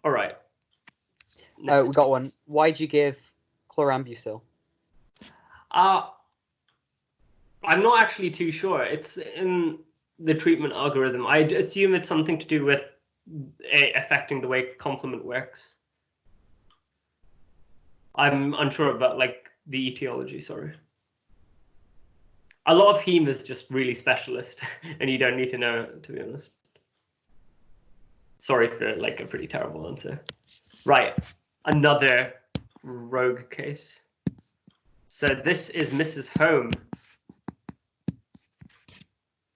All right. We got one. Why'd you give chlorambucil? I'm not actually too sure. It's in the treatment algorithm. I assume it's something to do with affecting the way complement works. I'm unsure about like the etiology, sorry. A lot of heme is just really specialist, and you don't need to know, to be honest. Sorry for like a pretty terrible answer. Right, another rogue case. So this is Mrs. Home.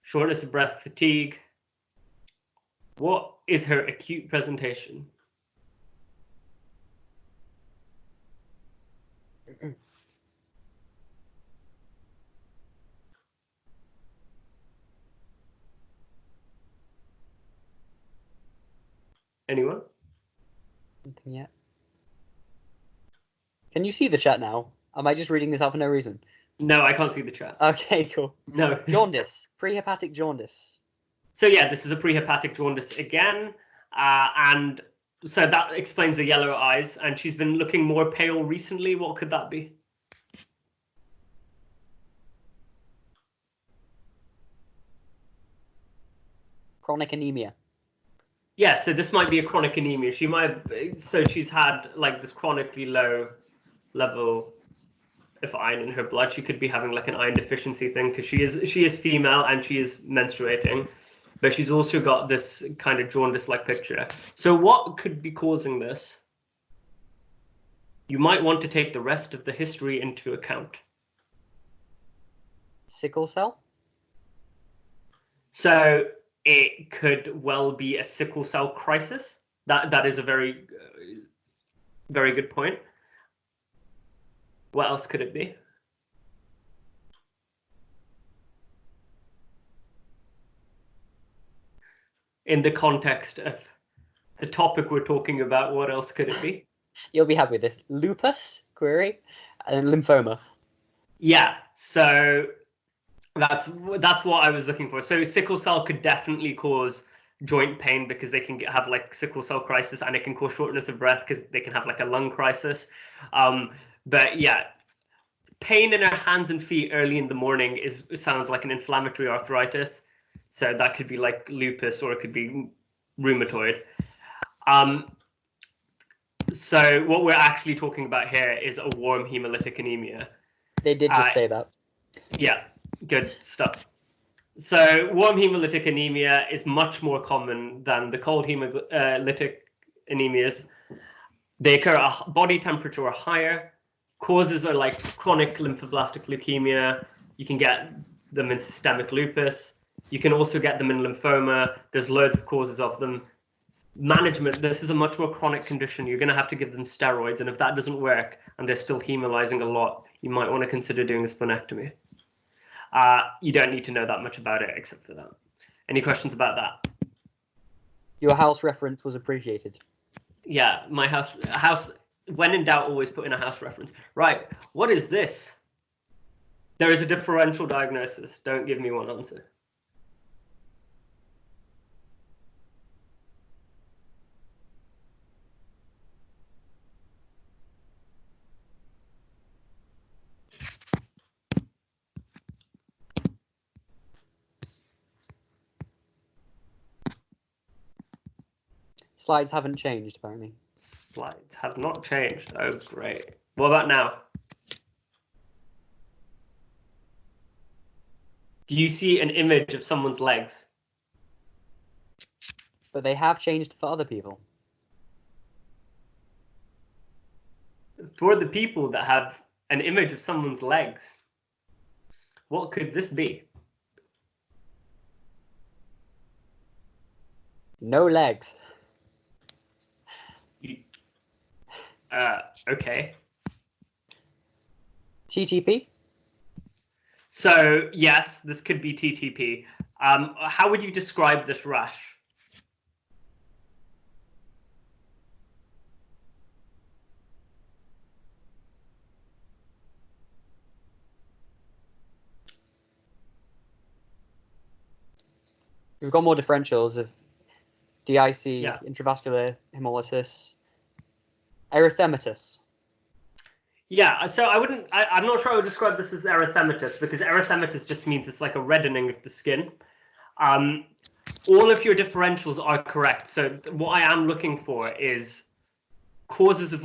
Shortness of breath, fatigue. What is her acute presentation? Anyone? Nothing yet. Can you see the chat now? Am I just reading this out for no reason? No, I can't see the chat. Okay, cool. No. Jaundice. Prehepatic jaundice. So yeah, this is a prehepatic jaundice again. And so that explains the yellow eyes. And she's been looking more pale recently. What could that be? Chronic anemia. Yeah, so this might be a chronic anemia. She might have, so she's had like this chronically low level of iron in her blood. She could be having like an iron deficiency thing because she is female and she is menstruating, but she's also got this kind of jaundice-like picture. So what could be causing this? You might want to take the rest of the history into account. Sickle cell? So it could well be a sickle cell crisis. That is a very, very good point. What else could it be? In the context of the topic we're talking about, what else could it be? You'll be happy with this. Lupus, query, and lymphoma. Yeah, so that's what I was looking for. So sickle cell could definitely cause joint pain because they can have like sickle cell crisis, and it can cause shortness of breath because they can have like a lung crisis. But yeah, pain in our hands and feet early in the morning sounds like an inflammatory arthritis. So that could be like lupus, or it could be rheumatoid. So what we're actually talking about here is a warm hemolytic anemia. They did just say that. Yeah, good stuff. So warm hemolytic anemia is much more common than the cold hemolytic anemias. They occur at body temperature or higher. Causes are like chronic lymphoblastic leukemia. You can get them in systemic lupus. You can also get them in lymphoma. There's loads of causes of them. Management, this is a much more chronic condition. You're going to have to give them steroids. And if that doesn't work and they're still hemolyzing a lot, you might want to consider doing a splenectomy. You don't need to know that much about it except for that. Any questions about that? Your house reference was appreciated. Yeah, my house, when in doubt, always put in a house reference. Right, what is this? There is a differential diagnosis. Don't give me one answer. Slides haven't changed, apparently. Slides have not changed. Oh, great. What about now? Do you see an image of someone's legs? But they have changed for other people. For the people that have an image of someone's legs, what could this be? No legs. Okay. TTP? So yes, this could be TTP. How would you describe this rash? We've got more differentials of DIC, Yeah. intravascular hemolysis, erythematous. Yeah, so I'm not sure I would describe this as erythematous, because erythematous just means it's like a reddening of the skin. All of your differentials are correct. So what I am looking for is causes of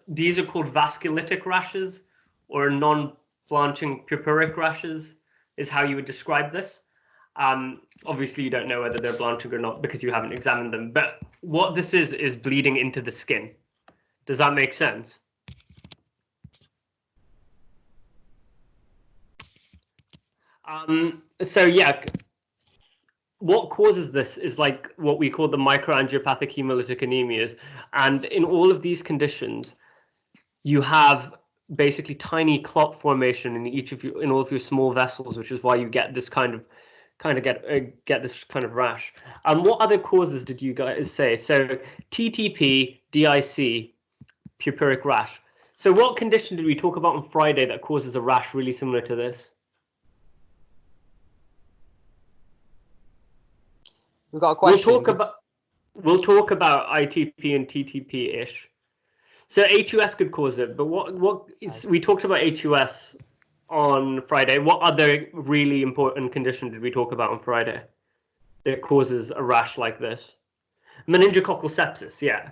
these are called vasculitic rashes or non-blanching purpuric rashes is how you would describe this. Obviously, you don't know whether they're blanching or not because you haven't examined them. But what this is bleeding into the skin. Does that make sense? So yeah, what causes this is like what we call the microangiopathic hemolytic anemias. And in all of these conditions, you have basically tiny clot formation in all of your small vessels, which is why you get this get this kind of rash. What other causes did you guys say? So TTP, DIC, purpuric rash. So what condition did we talk about on Friday that causes a rash really similar to this? We've got a question. We'll talk about ITP and TTP-ish. So HUS could cause it, but we talked about HUS on Friday. What other really important condition did we talk about on Friday that causes a rash like this? Meningococcal sepsis, yeah.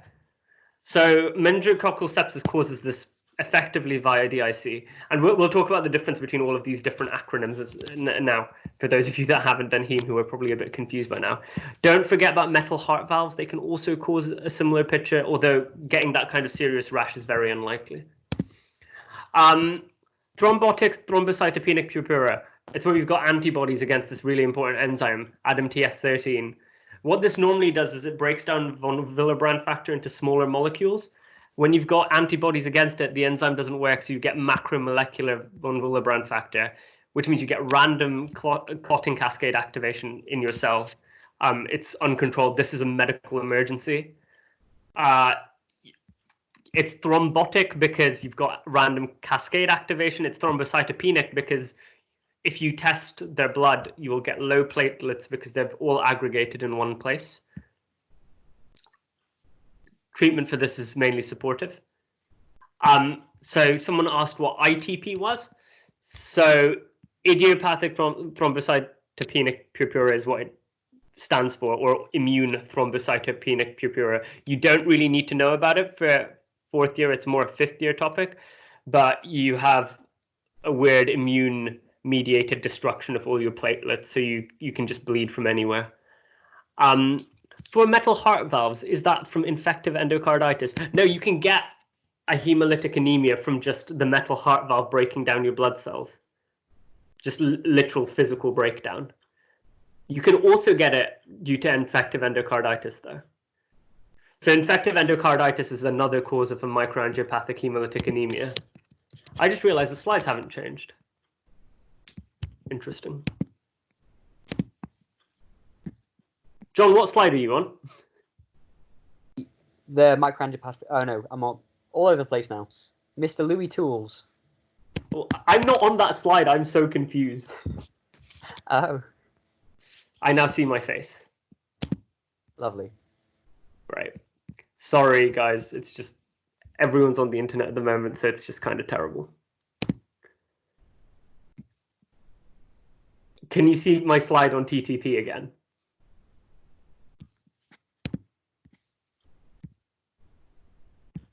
So meningococcal sepsis causes this effectively via DIC, and we'll talk about the difference between all of these different acronyms now, for those of you that haven't done heme who are probably a bit confused by now. Don't forget about metal heart valves. They can also cause a similar picture, although getting that kind of serious rash is very unlikely. Thrombotics, thrombocytopenic purpura. It's where we've got antibodies against this really important enzyme, ADAMTS13. What this normally does is it breaks down von Willebrand factor into smaller molecules. When you've got antibodies against it, the enzyme doesn't work, so you get macromolecular von Willebrand factor, which means you get random clotting cascade activation in your cell. It's uncontrolled. This is a medical emergency. It's thrombotic because you've got random cascade activation. It's thrombocytopenic because if you test their blood, you will get low platelets because they've all aggregated in one place. Treatment for this is mainly supportive. So someone asked what ITP was. So idiopathic thrombocytopenic purpura is what it stands for, or immune thrombocytopenic purpura. You don't really need to know about it for fourth year. It's more a fifth year topic, but you have a weird immune mediated destruction of all your platelets, so you can just bleed from anywhere. For metal heart valves, is that from infective endocarditis? No, you can get a hemolytic anemia from just the metal heart valve breaking down your blood cells. Just literal physical breakdown. You can also get it due to infective endocarditis, though. So infective endocarditis is another cause of a microangiopathic hemolytic anemia. I just realized the slides haven't changed. Interesting. John, what slide are you on? The microangiopathic. Oh no, I'm all over the place now. Mr. Louis Tools. Well, I'm not on that slide. I'm so confused. Oh. I now see my face. Lovely. Right. Sorry, guys. It's just everyone's on the internet at the moment, so it's just kind of terrible. Can you see my slide on TTP again?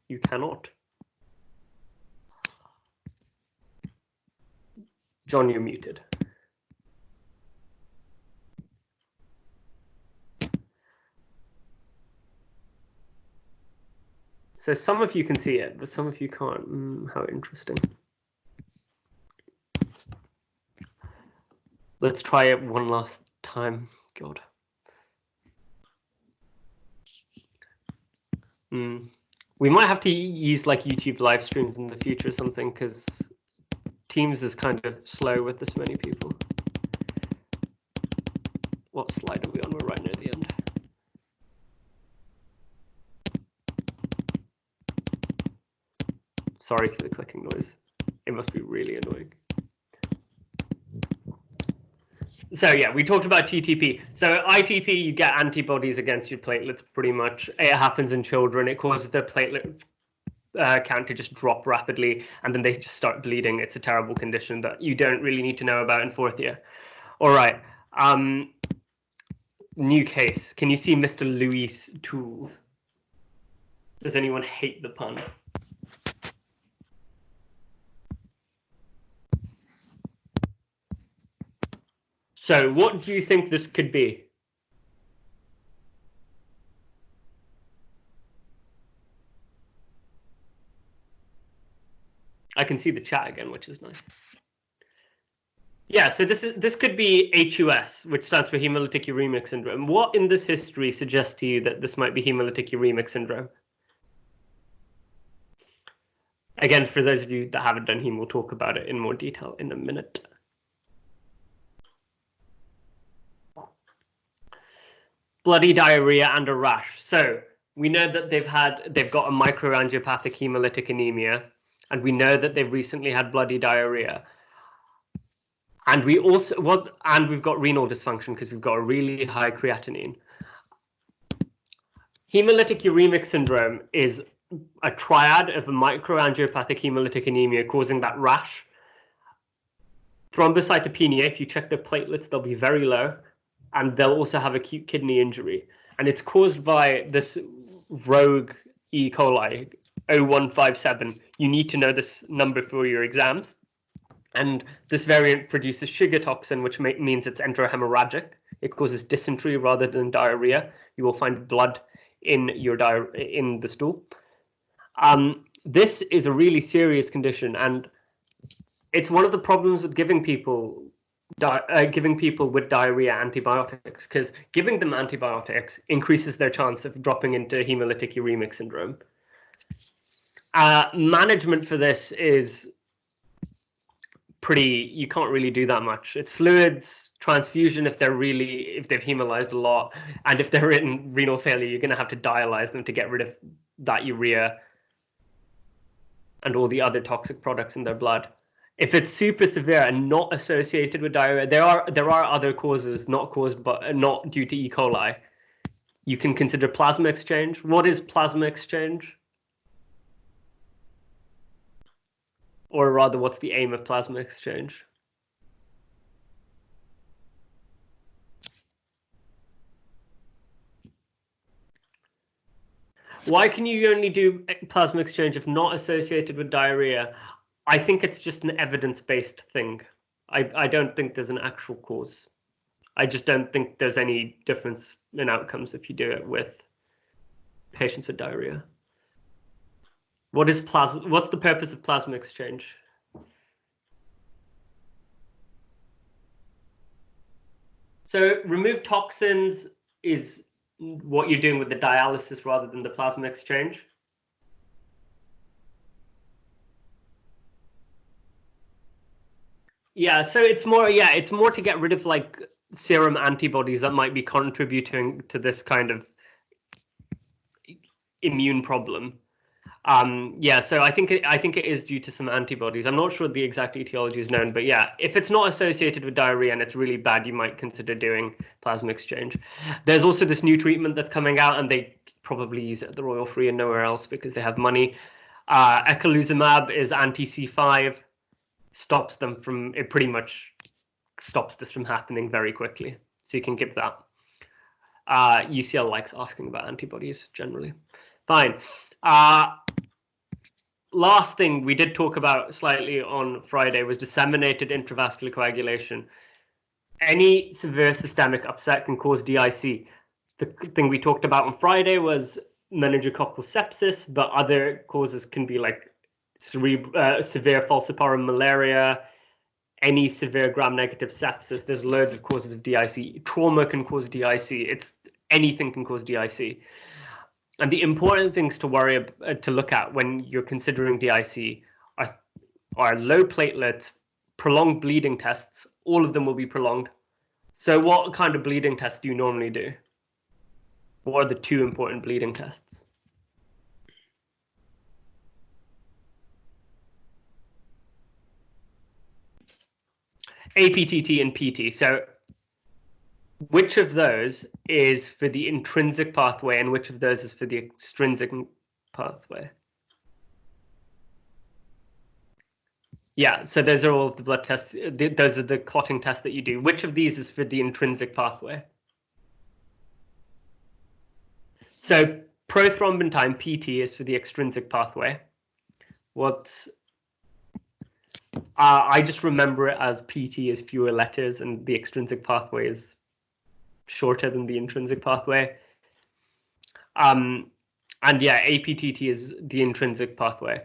You cannot. John, you're muted. So some of you can see it, but some of you can't. How interesting. Let's try it one last time. God. We might have to use like YouTube live streams in the future or something, because Teams is kind of slow with this many people. What slide are we on? We're right near the end. Sorry for the clicking noise. It must be really annoying. So yeah, we talked about TTP. So ITP, you get antibodies against your platelets pretty much. It happens in children. It causes their platelet count to just drop rapidly, and then they just start bleeding. It's a terrible condition that you don't really need to know about in fourth year. All right. New case. Can you see Mr. Louis Tools? Does anyone hate the pun? So what do you think this could be? I can see the chat again, which is nice. Yeah, so this could be HUS, which stands for hemolytic uremic syndrome. What in this history suggests to you that this might be hemolytic uremic syndrome? Again, for those of you that haven't done heme, we'll talk about it in more detail in a minute. Bloody diarrhea and a rash. So we know that they've got a microangiopathic hemolytic anemia, and we know that they've recently had bloody diarrhea. And we've got renal dysfunction because we've got a really high creatinine. Hemolytic uremic syndrome is a triad of a microangiopathic hemolytic anemia causing that rash. Thrombocytopenia, if you check their platelets, they'll be very low, and they'll also have acute kidney injury. And it's caused by this rogue E. coli, 0157. You need to know this number for your exams. And this variant produces sugar toxin, which means it's enterohemorrhagic. It causes dysentery rather than diarrhea. You will find blood in the stool. This is a really serious condition, and it's one of the problems with giving people with diarrhea antibiotics, because giving them antibiotics increases their chance of dropping into hemolytic uremic syndrome. Management for this is you can't really do that much. It's fluids, transfusion if they've hemolyzed a lot, and if they're in renal failure, you're going to have to dialyze them to get rid of that urea and all the other toxic products in their blood. If it's super severe and not associated with diarrhea, there are other causes not due to E. coli. You can consider plasma exchange. What is plasma exchange? Or rather, what's the aim of plasma exchange? Why can you only do plasma exchange if not associated with diarrhea? I think it's just an evidence-based thing. I don't think there's an actual cause. I just don't think there's any difference in outcomes if you do it with patients with diarrhea. What's the purpose of plasma exchange? So remove toxins is what you're doing with the dialysis rather than the plasma exchange. Yeah, so it's more to get rid of like serum antibodies that might be contributing to this kind of immune problem. Yeah, so I think it is due to some antibodies. I'm not sure the exact etiology is known, but yeah, if it's not associated with diarrhea and it's really bad, you might consider doing plasma exchange. There's also this new treatment that's coming out, and they probably use it at the Royal Free and nowhere else because they have money. Eculizumab is anti-C5, it pretty much stops this from happening very quickly. So you can give that. UCL likes asking about antibodies generally. Fine. Last thing we did talk about slightly on Friday was disseminated intravascular coagulation. Any severe systemic upset can cause DIC. The thing we talked about on Friday was meningococcal sepsis, but other causes can be like severe falciparum malaria, any severe gram-negative sepsis. There's loads of causes of DIC. Trauma can cause DIC. Anything can cause DIC. And the important things to look at when you're considering DIC are low platelets, prolonged bleeding tests. All of them will be prolonged. So what kind of bleeding tests do you normally do? What are the two important bleeding tests? APTT and PT. So which of those is for the intrinsic pathway and which of those is for the extrinsic pathway? Yeah, so those are all of the blood tests. Those are the clotting tests that you do. Which of these is for the intrinsic pathway? So prothrombin PT is for the extrinsic pathway. I just remember it as PT is fewer letters and the extrinsic pathway is shorter than the intrinsic pathway. And yeah, APTT is the intrinsic pathway.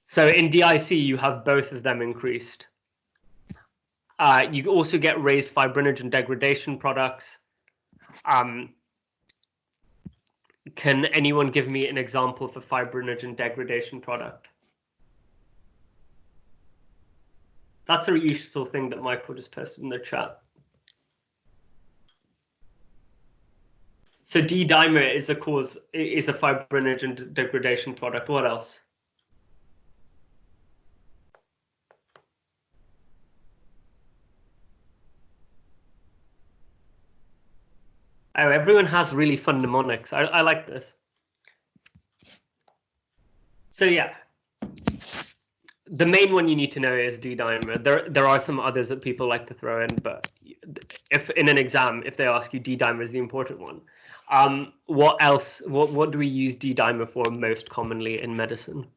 So in DIC, you have both of them increased. You also get raised fibrinogen degradation products. Can anyone give me an example of a fibrinogen degradation product? That's a useful thing that Michael just posted in the chat. So D-dimer is a fibrinogen degradation product. What else? Oh, everyone has really fun mnemonics. I like this. So yeah, the main one you need to know is D-dimer. There are some others that people like to throw in, but if in an exam, if they ask you, D-dimer is the important one. What else? What do we use D-dimer for most commonly in medicine?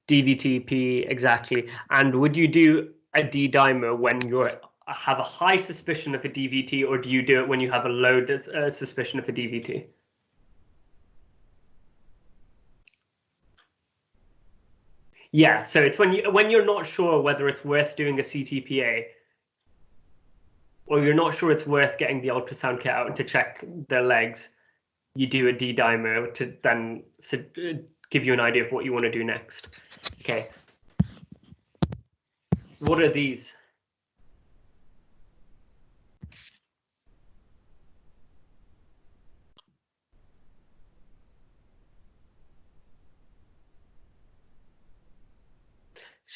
DVTP, exactly. And would you do a D-dimer when you have a high suspicion of a DVT, or do you do it when you have a low suspicion of a DVT? Yeah, so it's when you're not sure whether it's worth doing a CTPA, or you're not sure it's worth getting the ultrasound kit out to check their legs, you do a D-dimer to then give you an idea of what you want to do next. Okay. What are these?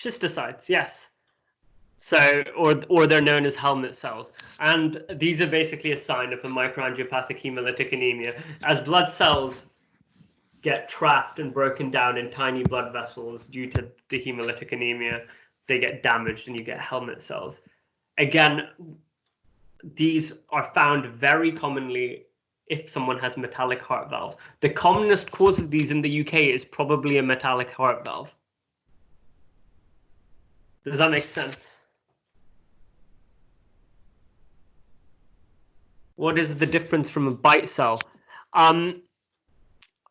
Schistocytes, yes. So, or they're known as helmet cells. And these are basically a sign of a microangiopathic hemolytic anemia. As blood cells get trapped and broken down in tiny blood vessels due to the hemolytic anemia, they get damaged and you get helmet cells. Again, these are found very commonly if someone has metallic heart valves. The commonest cause of these in the UK is probably a metallic heart valve. Does that make sense? What is the difference from a bite cell?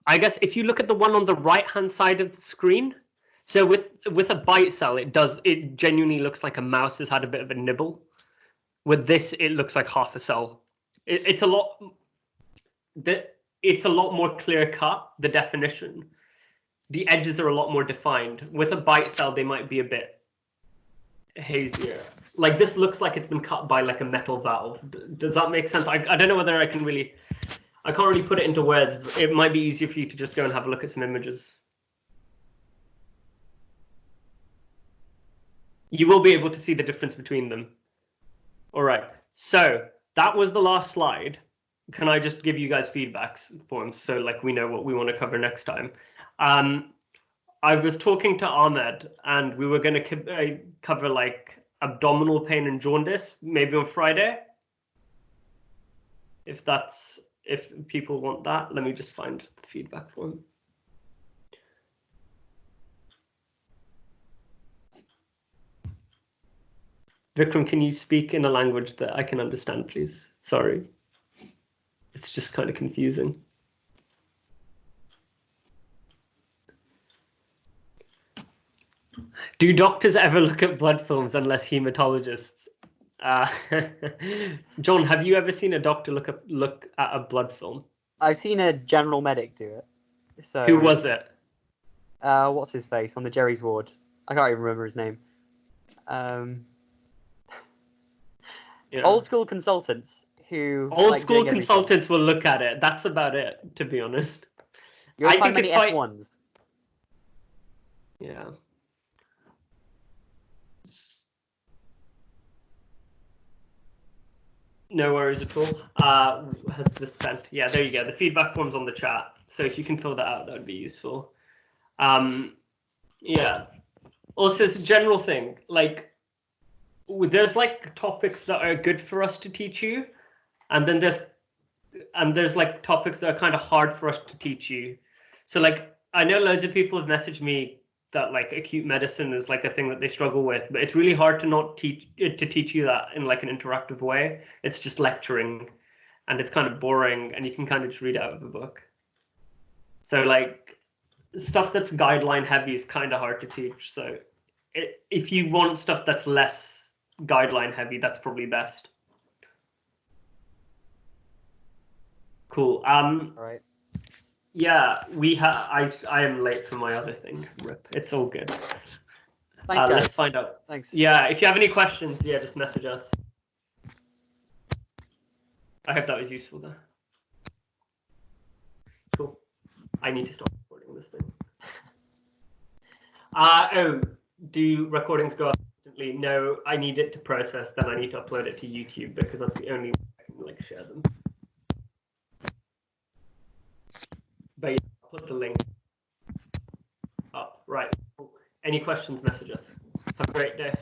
I guess if you look at the one on the right-hand side of the screen, so with a bite cell, it genuinely looks like a mouse has had a bit of a nibble. With this, it looks like half a cell. It's a lot more clear cut, the definition. The edges are a lot more defined. With a bite cell, they might be a bit hazier. Like this looks like it's been cut by like a metal valve. Does that make sense? I don't know whether I can't really put it into words. It might be easier for you to just go and have a look at some images. You will be able to see the difference between them. All right, so that was the last slide. Can I just give you guys feedback forms so like we know what we want to cover next time? I was talking to Ahmed and we were going to cover like abdominal pain and jaundice maybe on Friday. If people want that, let me just find the feedback form. Vikram, can you speak in a language that I can understand, please? Sorry. It's just kind of confusing. Do doctors ever look at blood films unless hematologists? John, have you ever seen a doctor look at a blood film? I've seen a general medic do it. So who was it? What's his face on the Jerry's ward? I can't even remember his name. Yeah. Old school consultants who. Old school consultants will look at it. That's about it, to be honest. You'll find many F1s. Yeah. No worries at all. Has this sent? Yeah, there you go. The feedback form's on the chat. So if you can fill that out, that would be useful. Yeah. Also, it's a general thing. Like, there's like topics that are good for us to teach you, and then there's like topics that are kind of hard for us to teach you. So like, I know loads of people have messaged me that like acute medicine is like a thing that they struggle with, but it's really hard to teach you that in like an interactive way. It's just lecturing and it's kind of boring and you can kind of just read it out of a book. So like stuff that's guideline heavy is kind of hard to teach. So if you want stuff that's less guideline heavy, that's probably best. Cool. All right. Yeah, I am late for my other thing. Rip. It's all good. Thanks, guys. Let's find out. Thanks. Yeah, if you have any questions, yeah, just message us. I hope that was useful though. Cool. I need to stop recording this thing. Oh, do recordings go up instantly? No, I need it to process, then I need to upload it to YouTube because that's the only way I can like share them. But yeah, I'll put the link up. Right. Any questions, message us. Have a great day.